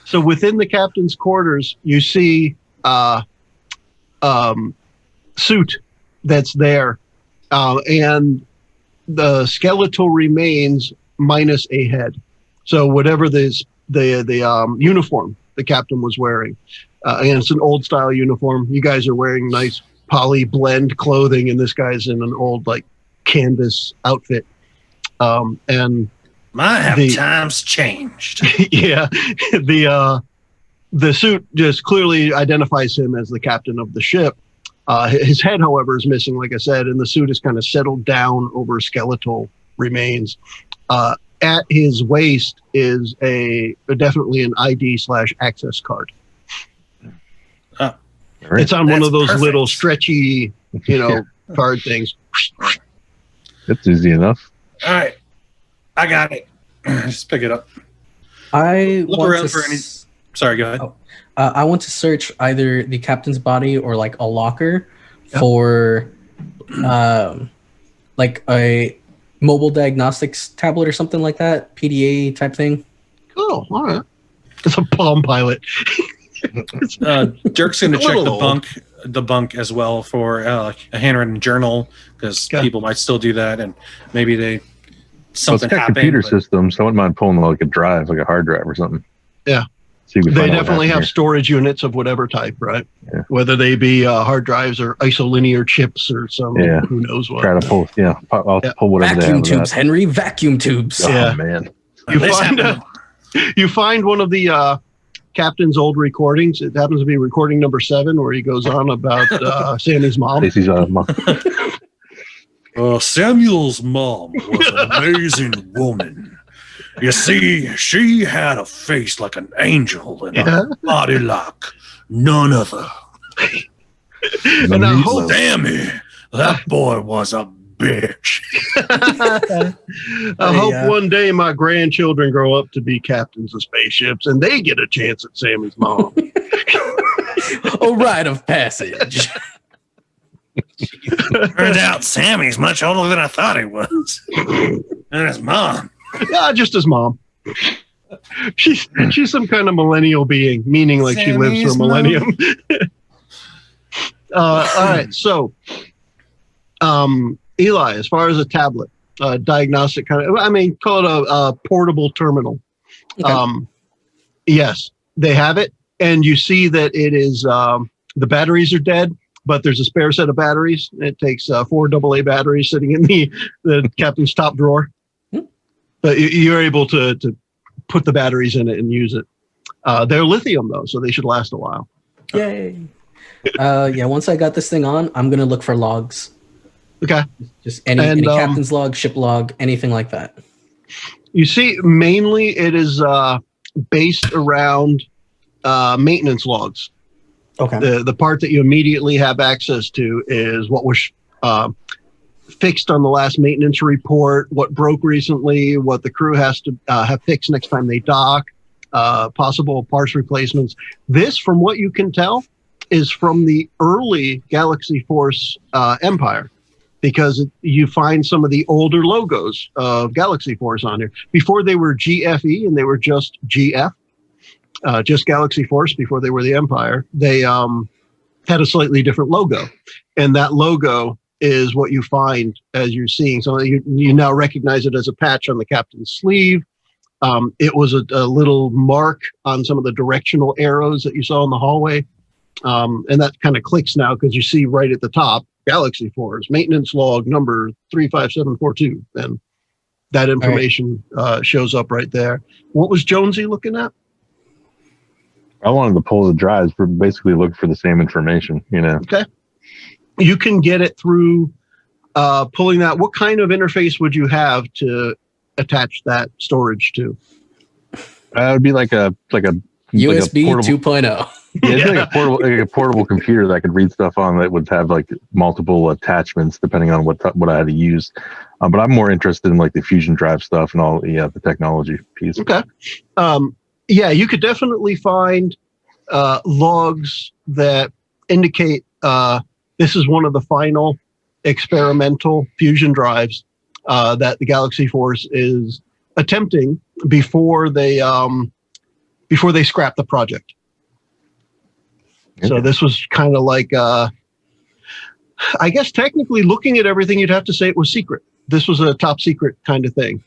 So within the captain's quarters, you see suit that's there, and the skeletal remains minus a head. So whatever the uniform the captain was wearing, and it's an old style uniform. You guys are wearing nice poly blend clothing, and this guy's in an old like canvas outfit. And Times changed. yeah, the suit just clearly identifies him as the captain of the ship. His head, however, is missing, like I said, and the suit is kind of settled down over skeletal remains. At his waist is definitely an ID/access card. All right. It's on one That's of those perfect. little stretchy, card things. That's easy enough. All right. I got it. Just pick it up. I Look want around to for any. Sorry, go ahead. Oh. I want to search either the captain's body or like a locker for like a mobile diagnostics tablet or something like that, PDA type thing. Cool. All right. It's a Palm Pilot. Dirk's going to A check little the bunk as well for a handwritten journal, because people might still do that, and maybe something it's got happened. Computer systems, so I wouldn't mind pulling like a drive, like a hard drive or something. Yeah. So They definitely have storage units of whatever type, right? Yeah. Whether they be hard drives or isolinear chips or some who knows what. Try to pull, I'll pull whatever Vacuum they have. tubes, Henry. Vacuum tubes. Oh man. You find one of the captain's old recordings. It happens to be recording number 7, where he goes on about Sammy's mom. Stacy's mom. Samuel's mom was an amazing woman. You see, she had a face like an angel and a body like none other. And I hope, Sammy, that boy was a bitch. I hope one day my grandchildren grow up to be captains of spaceships and they get a chance at Sammy's mom. A rite of passage. Turns out Sammy's much older than I thought he was. And his mom. Yeah, just his mom. She's some kind of millennial being, meaning like she lives for a millennium. All right, so Eli, as far as a tablet, diagnostic kind of, call it a portable terminal. Okay. Yes, they have it, and you see that it is the batteries are dead, but there's a spare set of batteries. It takes 4 AA batteries sitting in the captain's top drawer. But you're able to put the batteries in it and use it. They're lithium, though, so they should last a while. Yay. Once I got this thing on, I'm going to look for logs. Okay. Just any captain's log, ship log, anything like that. You see, mainly it is based around maintenance logs. Okay. The part that you immediately have access to is what was fixed on the last maintenance report, what broke recently, what the crew has to have fixed next time they dock, possible parts replacements. This, from what you can tell, is from the early Galaxy Force Empire, because you find some of the older logos of Galaxy Force on here. Before they were GFE and they were just GF, just Galaxy Force before they were the Empire, they had a slightly different logo. And that logo is what you find as you're seeing. So you now recognize it as a patch on the captain's sleeve. It was a little mark on some of the directional arrows that you saw in the hallway. And that kind of clicks now because you see right at the top, Galaxy Force, maintenance log number 35742. And that information shows up right there. What was Jonesy looking at? I wanted to pull the drives, but basically look for the same information, Okay. You can get it through pulling that. What kind of interface would you have to attach that storage to? It would be like a USB 2.0. Yeah, it's like a portable computer that I could read stuff on that would have like multiple attachments depending on what I had to use. But I'm more interested in like the fusion drive stuff and all the technology piece. Okay. You could definitely find logs that indicate this is one of the final experimental fusion drives that the Galaxy Force is attempting before they scrap the project. Okay. So this was kind of like, I guess technically looking at everything, you'd have to say it was secret. This was a top secret kind of thing,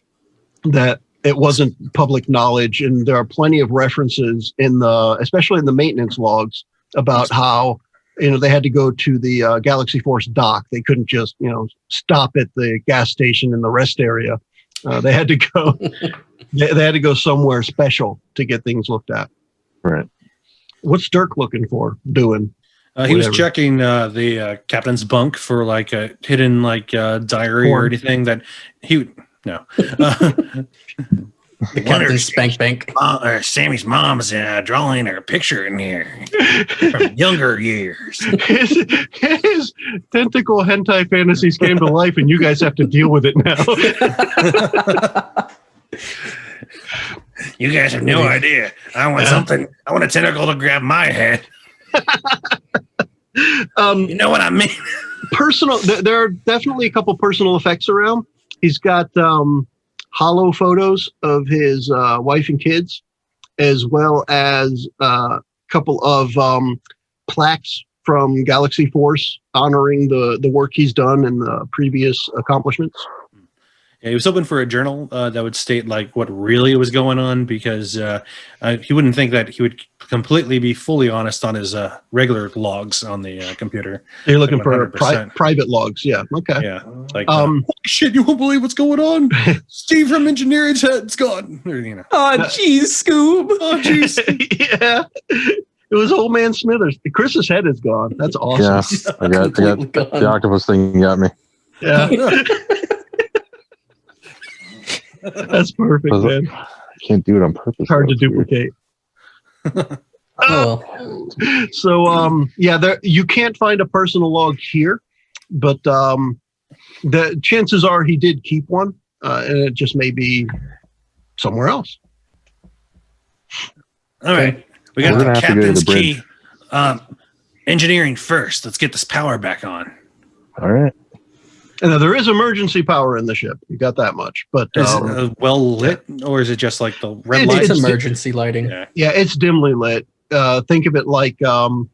that it wasn't public knowledge. And there are plenty of references especially in the maintenance logs, about how they had to go to the Galaxy Force dock. They couldn't just stop at the gas station in the rest area. They had to go. They had to go somewhere special to get things looked at. Right. What's Dirk looking for? He was checking the captain's bunk for like a hidden diary or anything that he no. The captain's spank bank. Sammy's mom's drawing her picture in here from younger years. His tentacle hentai fantasies came to life, and you guys have to deal with it now. You guys have no idea. I want something. I want a tentacle to grab my head. You know what I mean? Personal. There are definitely a couple personal effects around. He's got hollow photos of his wife and kids, as well as a couple of plaques from Galaxy Force honoring the work he's done and the previous accomplishments. Yeah, he was hoping for a journal that would state like what really was going on, because he wouldn't think that he would completely be fully honest on his regular logs on the computer. You're looking for 100%. private logs, yeah. Okay. Yeah, like holy shit, you won't believe what's going on. Steve from engineering's head's gone. Or, you know. Oh, jeez, Scoob. Oh, jeez. Yeah. It was old man Smithers. Chris's head is gone. That's awesome. Yeah, I got the octopus thing got me. Yeah. That's perfect, man. I can't do it on purpose. It's hard to duplicate. Oh. So, yeah, you can't find a personal log here, but the chances are he did keep one, and it just may be somewhere else. All right. We got We're the gonna have to go to captain's the bridge. key. Engineering first. Let's get this power back on. All right. And there is emergency power in the ship. You got that much, but Is it well lit, or is it just like the red It's- lights? It's emergency lighting. Yeah. yeah, it's dimly lit. Think of it like all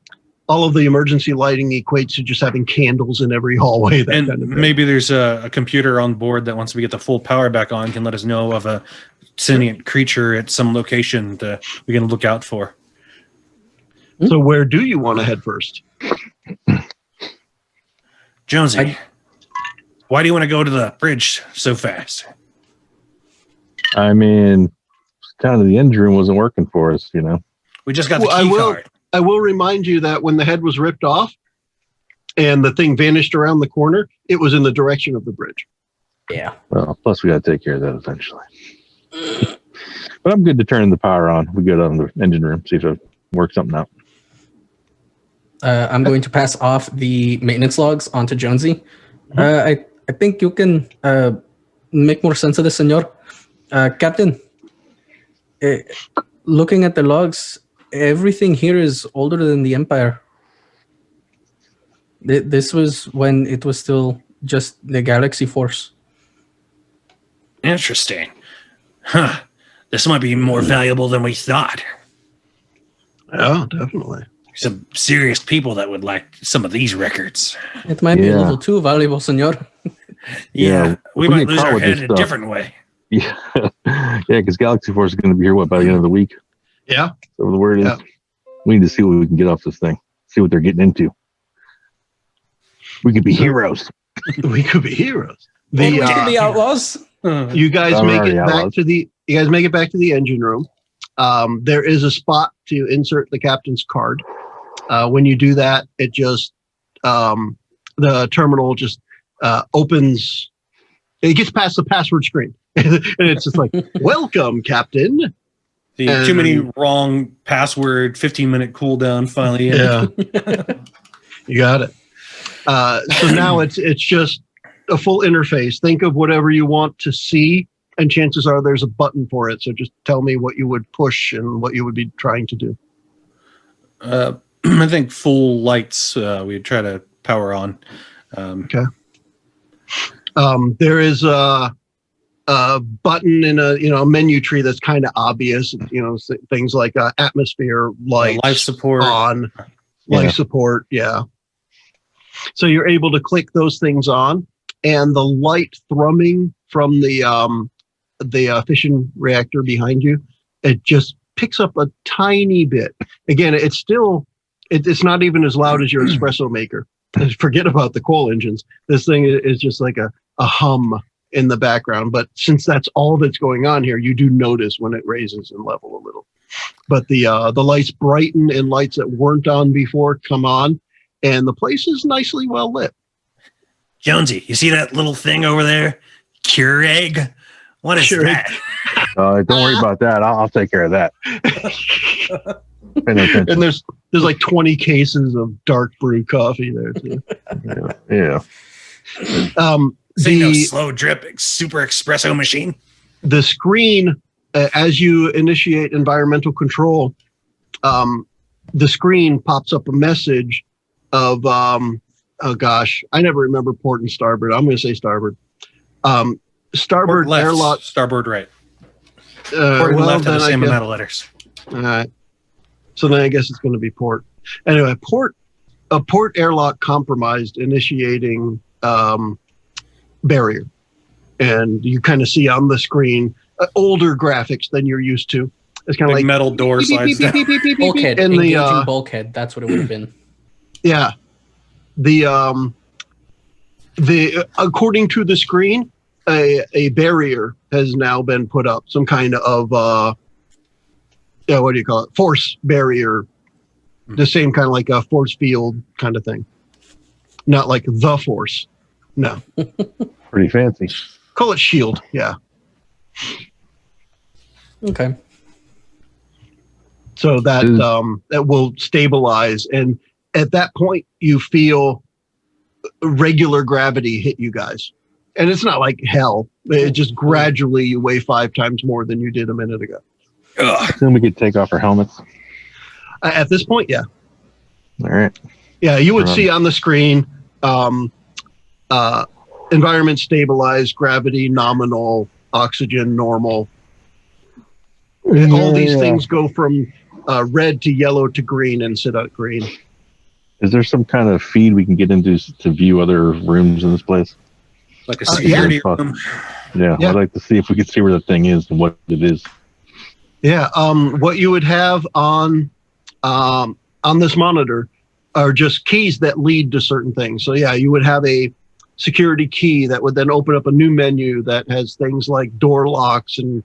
of the emergency lighting equates to just having candles in every hallway. That And kind of thing. maybe there's a computer on board that once we get the full power back on can let us know of a sentient creature at some location that we can look out for. So where do you want to head first? Jonesy, why do you want to go to the bridge so fast? I mean, kind of the engine room wasn't working for us, you know. We just got the Well, key card. I will remind you that when the head was ripped off and the thing vanished around the corner, it was in the direction of the bridge. Yeah. Well, plus we got to take care of that eventually. But I'm good to turn the power on. We go down to the engine room, see if it works something out. I'm going to pass off the maintenance logs onto Jonesy. I think you can make more sense of this, senor. Captain, looking at the logs, everything here is older than the Empire. This was when it was still just the Galaxy Force. Interesting. Huh. This might be more valuable than we thought. Yeah, definitely. Some serious people that would like some of these records. It might be a Yeah. little too valuable, senor. Yeah, we we might get lose caught our with head this in a stuff. different way. Yeah, yeah, because Galaxy Force is going to be here by the end of the week. Yeah. So the word is, Yeah. we need to see what we can get off this thing. See what they're getting into. We could be heroes. We could be heroes. We The could be outlaws. you guys We're make already it back outlaws. to the engine room. There is a spot to insert the captain's card. When you do that, it just the terminal just opens. It gets past the password screen, and it's just like, "Welcome, Captain." The too many wrong password, 15-minute cooldown finally. Yeah, you got it. So now it's just a full interface. Think of whatever you want to see, and chances are there's a button for it. So just tell me what you would push and what you would be trying to do. I think full lights we'd try to power on. There is a button in a menu tree that's kind of obvious. Things like atmosphere, lights, life support. on, Yeah. life support. Yeah. So you're able to click those things on, and the light thrumming from the fission reactor behind you, it just picks up a tiny bit. Again, it's still it's not even as loud as your espresso maker. Forget about the coal engines. This thing is just like a hum in the background. But since that's all that's going on here, you do notice when it raises in level a little. But the lights brighten, and lights that weren't on before come on, and the place is nicely well lit. Jonesy, you see that little thing over there? Keurig? What is Keurig. that? Don't worry about that. I'll take care of that. Pay no attention. And there's like 20 cases of dark brew coffee there too. Yeah. Say no The slow drip super espresso machine. the screen as you initiate environmental control, the screen pops up a message of oh gosh, I never remember port and starboard. I'm going to say starboard. Starboard Port left, airlock. starboard right. Port and Well, left have then the I same guess- amount of letters. All right. So then I guess it's going to be port. Anyway, a port airlock compromised, initiating barrier. And you kind of see on the screen older graphics than you're used to. It's kind of like metal door slides down. Bulkhead, and engaging bulkhead. That's what it would have been. Yeah. The according to the screen, a barrier has now been put up. Some kind of what do you call it? Force barrier. The same kind of like a force field kind of thing. Not like the force. No. Pretty fancy. Call it shield. Yeah. Okay. So that that will stabilize, and at that point you feel regular gravity hit you guys, and it's not like hell. It just gradually you weigh 5 times more than you did a minute ago. Then we could take off our helmets. At this point, yeah. All right. Yeah, you would see on the screen environment stabilized, gravity nominal, oxygen normal. All these things go from red to yellow to green and sit at green. Is there some kind of feed we can get into to view other rooms in this place? Like a security room. Yeah, I'd like to see if we could see where the thing is and what it is. Yeah, what you would have on this monitor are just keys that lead to certain things. So yeah, you would have a security key that would then open up a new menu that has things like door locks and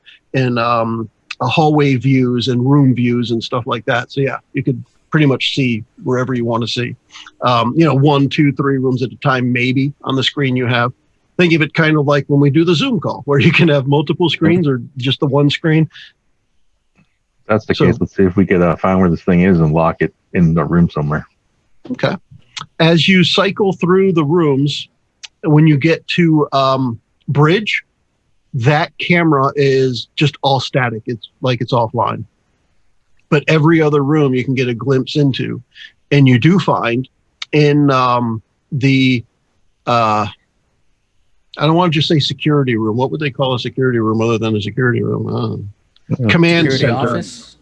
hallway views and room views and stuff like that. So yeah, you could pretty much see wherever you want to see. 1, 2, 3 rooms at a time, maybe on the screen you have. Think of it kind of like when we do the Zoom call, where you can have multiple screens or just the one screen. If that's the case, let's see if we could find where this thing is and lock it in the room somewhere. Okay. As you cycle through the rooms, when you get to bridge, that camera is just all static. It's like it's offline. But every other room you can get a glimpse into. And you do find in the, I don't want to just say security room. What would they call a security room other than a security room? Command security center. Office?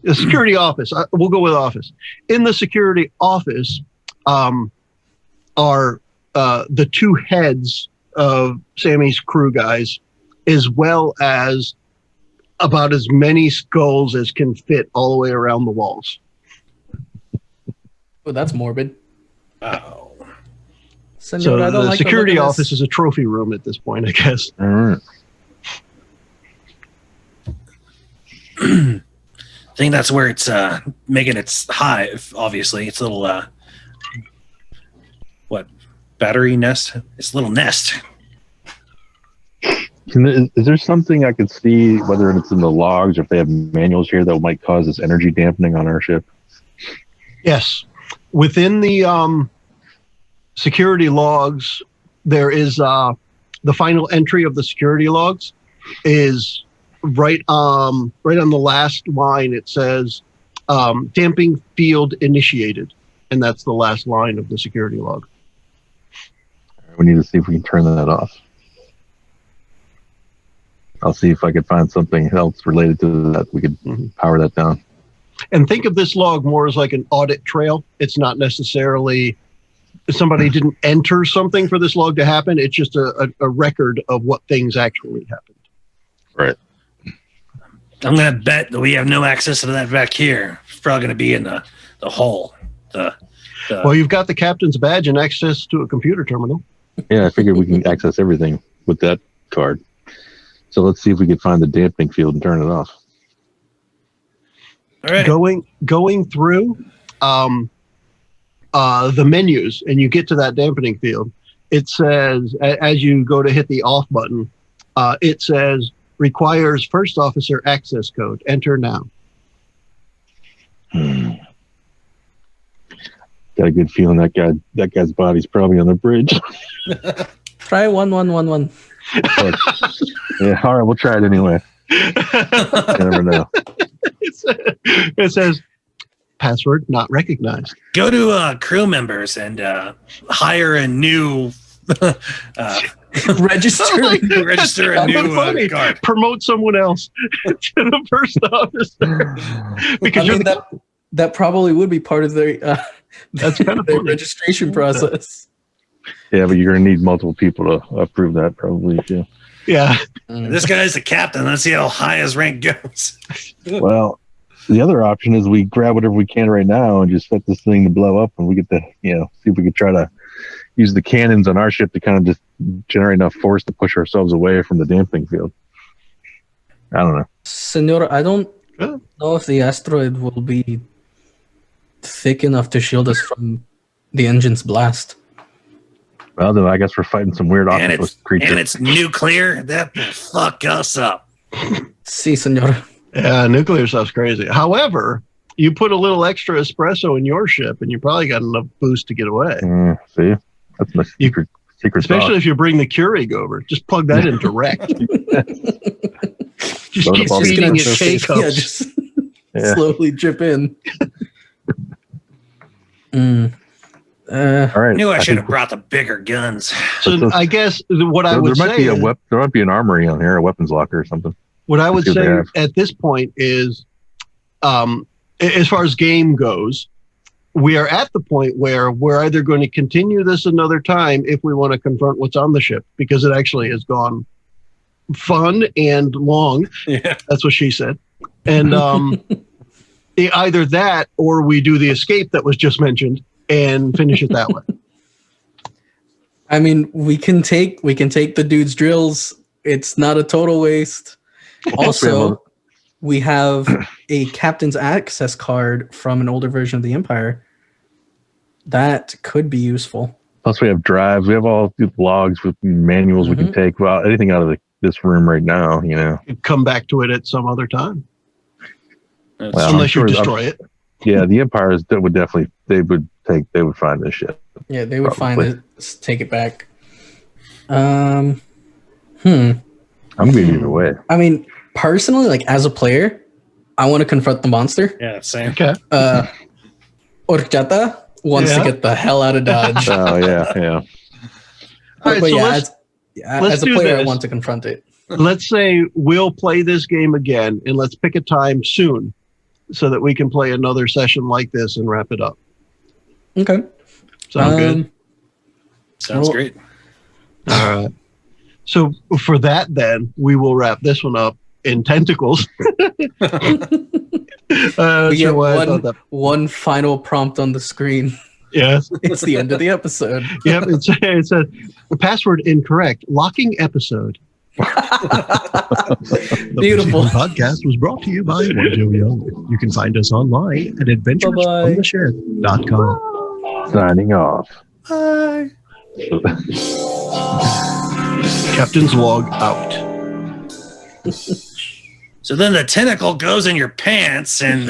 The security office. We'll go with office. In the security office are the 2 heads of Sammy's crew guys, as well as about as many skulls as can fit all the way around the walls. Oh, that's morbid. Wow. So the security office is a trophy room at this point, I guess. All right. I think that's where it's making its hive. Obviously, it's a little battery nest. It's a little nest. Is there something I could see, whether it's in the logs or if they have manuals here, that might cause this energy dampening on our ship? Yes. Within the security logs, there is the final entry of the security logs is right on the last line. It says damping field initiated, and that's the last line of the security log. We need to see if we can turn that off. I'll see if I could find something else related to that. We could power that down. And think of this log more as like an audit trail. It's not necessarily somebody didn't enter something for this log to happen. It's just a record of what things actually happened. Right. I'm going to bet that we have no access to that back here. It's probably going to be in the hole. Well, you've got the captain's badge and access to a computer terminal. Yeah, I figured we can access everything with that card. So let's see if we can find the dampening field and turn it off. All right. Going through the menus, and you get to that dampening field, it says, as you go to hit the off button, it says, requires first officer access code. Enter now. Got a good feeling that guy's body's probably on the bridge. Try 1111. Yeah, all right, we'll try it anyway. You never know. It says, password not recognized. Go to crew members and hire a new Register. Register a That's new funny. guard. Promote someone else to the first officer. Because I mean, that probably would be part of their That's kind of their funny. registration process. Yeah, but you're gonna need multiple people to approve that probably too. Yeah. This guy's the captain. Let's see how high his rank goes. Well, the other option is we grab whatever we can right now and just set this thing to blow up, and we get to see if we could try to use the cannons on our ship to kind of just generate enough force to push ourselves away from the damping field. I don't know. Senora, I don't know if the asteroid will be thick enough to shield us from the engine's blast. Well, then I guess we're fighting some weird octopus creature. And it's nuclear. That will fuck us up. Si, senora. Yeah, nuclear stuff's crazy. However, you put a little extra espresso in your ship, and you probably got enough boost to get away. See, that's my secret Especially sauce. if you bring the Keurig over, just plug that in direct. Just Load keep up all the feeding it espresso. K-cups. Yeah, just Yeah. slowly drip in. All right. I knew I should think have brought the bigger guns. So I guess what I would there might say be is, there might be an armory on here, a weapons locker or something. what I would Let's see what say they have. at this point is, as far as game goes, we are at the point where we're either going to continue this another time if we want to confront what's on the ship, because it actually has gone fun and long. Yeah. That's what she said. And either that or we do the escape that was just mentioned and finish it that way. I mean, we can take the dude's drills. It's not a total waste. Also, we have a captain's access card from an older version of the Empire. That could be useful. Plus, we have drives. We have all the logs with manuals we can take. Well, anything out of this room right now, Come back to it at some other time, Well, unless you I'm sure- destroy it. Yeah, the Empires that would definitely they would find this shit. Yeah, they would Probably. find it, take it back. I'm going either way. I mean, personally, like as a player, I want to confront the monster. Yeah, same. Okay. Orchata wants to Yeah. get the hell out of Dodge. Oh yeah. All right, But so yeah, let's as a do player, I this. want to confront it. let's say we'll play this game again, and let's pick a time soon so that we can play another session like this and wrap it up. Okay. Sound good? Sounds Well- great. All right. So for that, then we will wrap this one up in tentacles. We Sure get why I thought that. one final prompt on the screen. Yes. It's the end of the episode. Yep. It said password incorrect. Locking episode. The Beautiful. Precision Podcast was brought to you by One Joe Young. You can find us online at adventuresfromtheshed.com. Signing off. Bye. Captain's log out. So then the tentacle goes in your pants and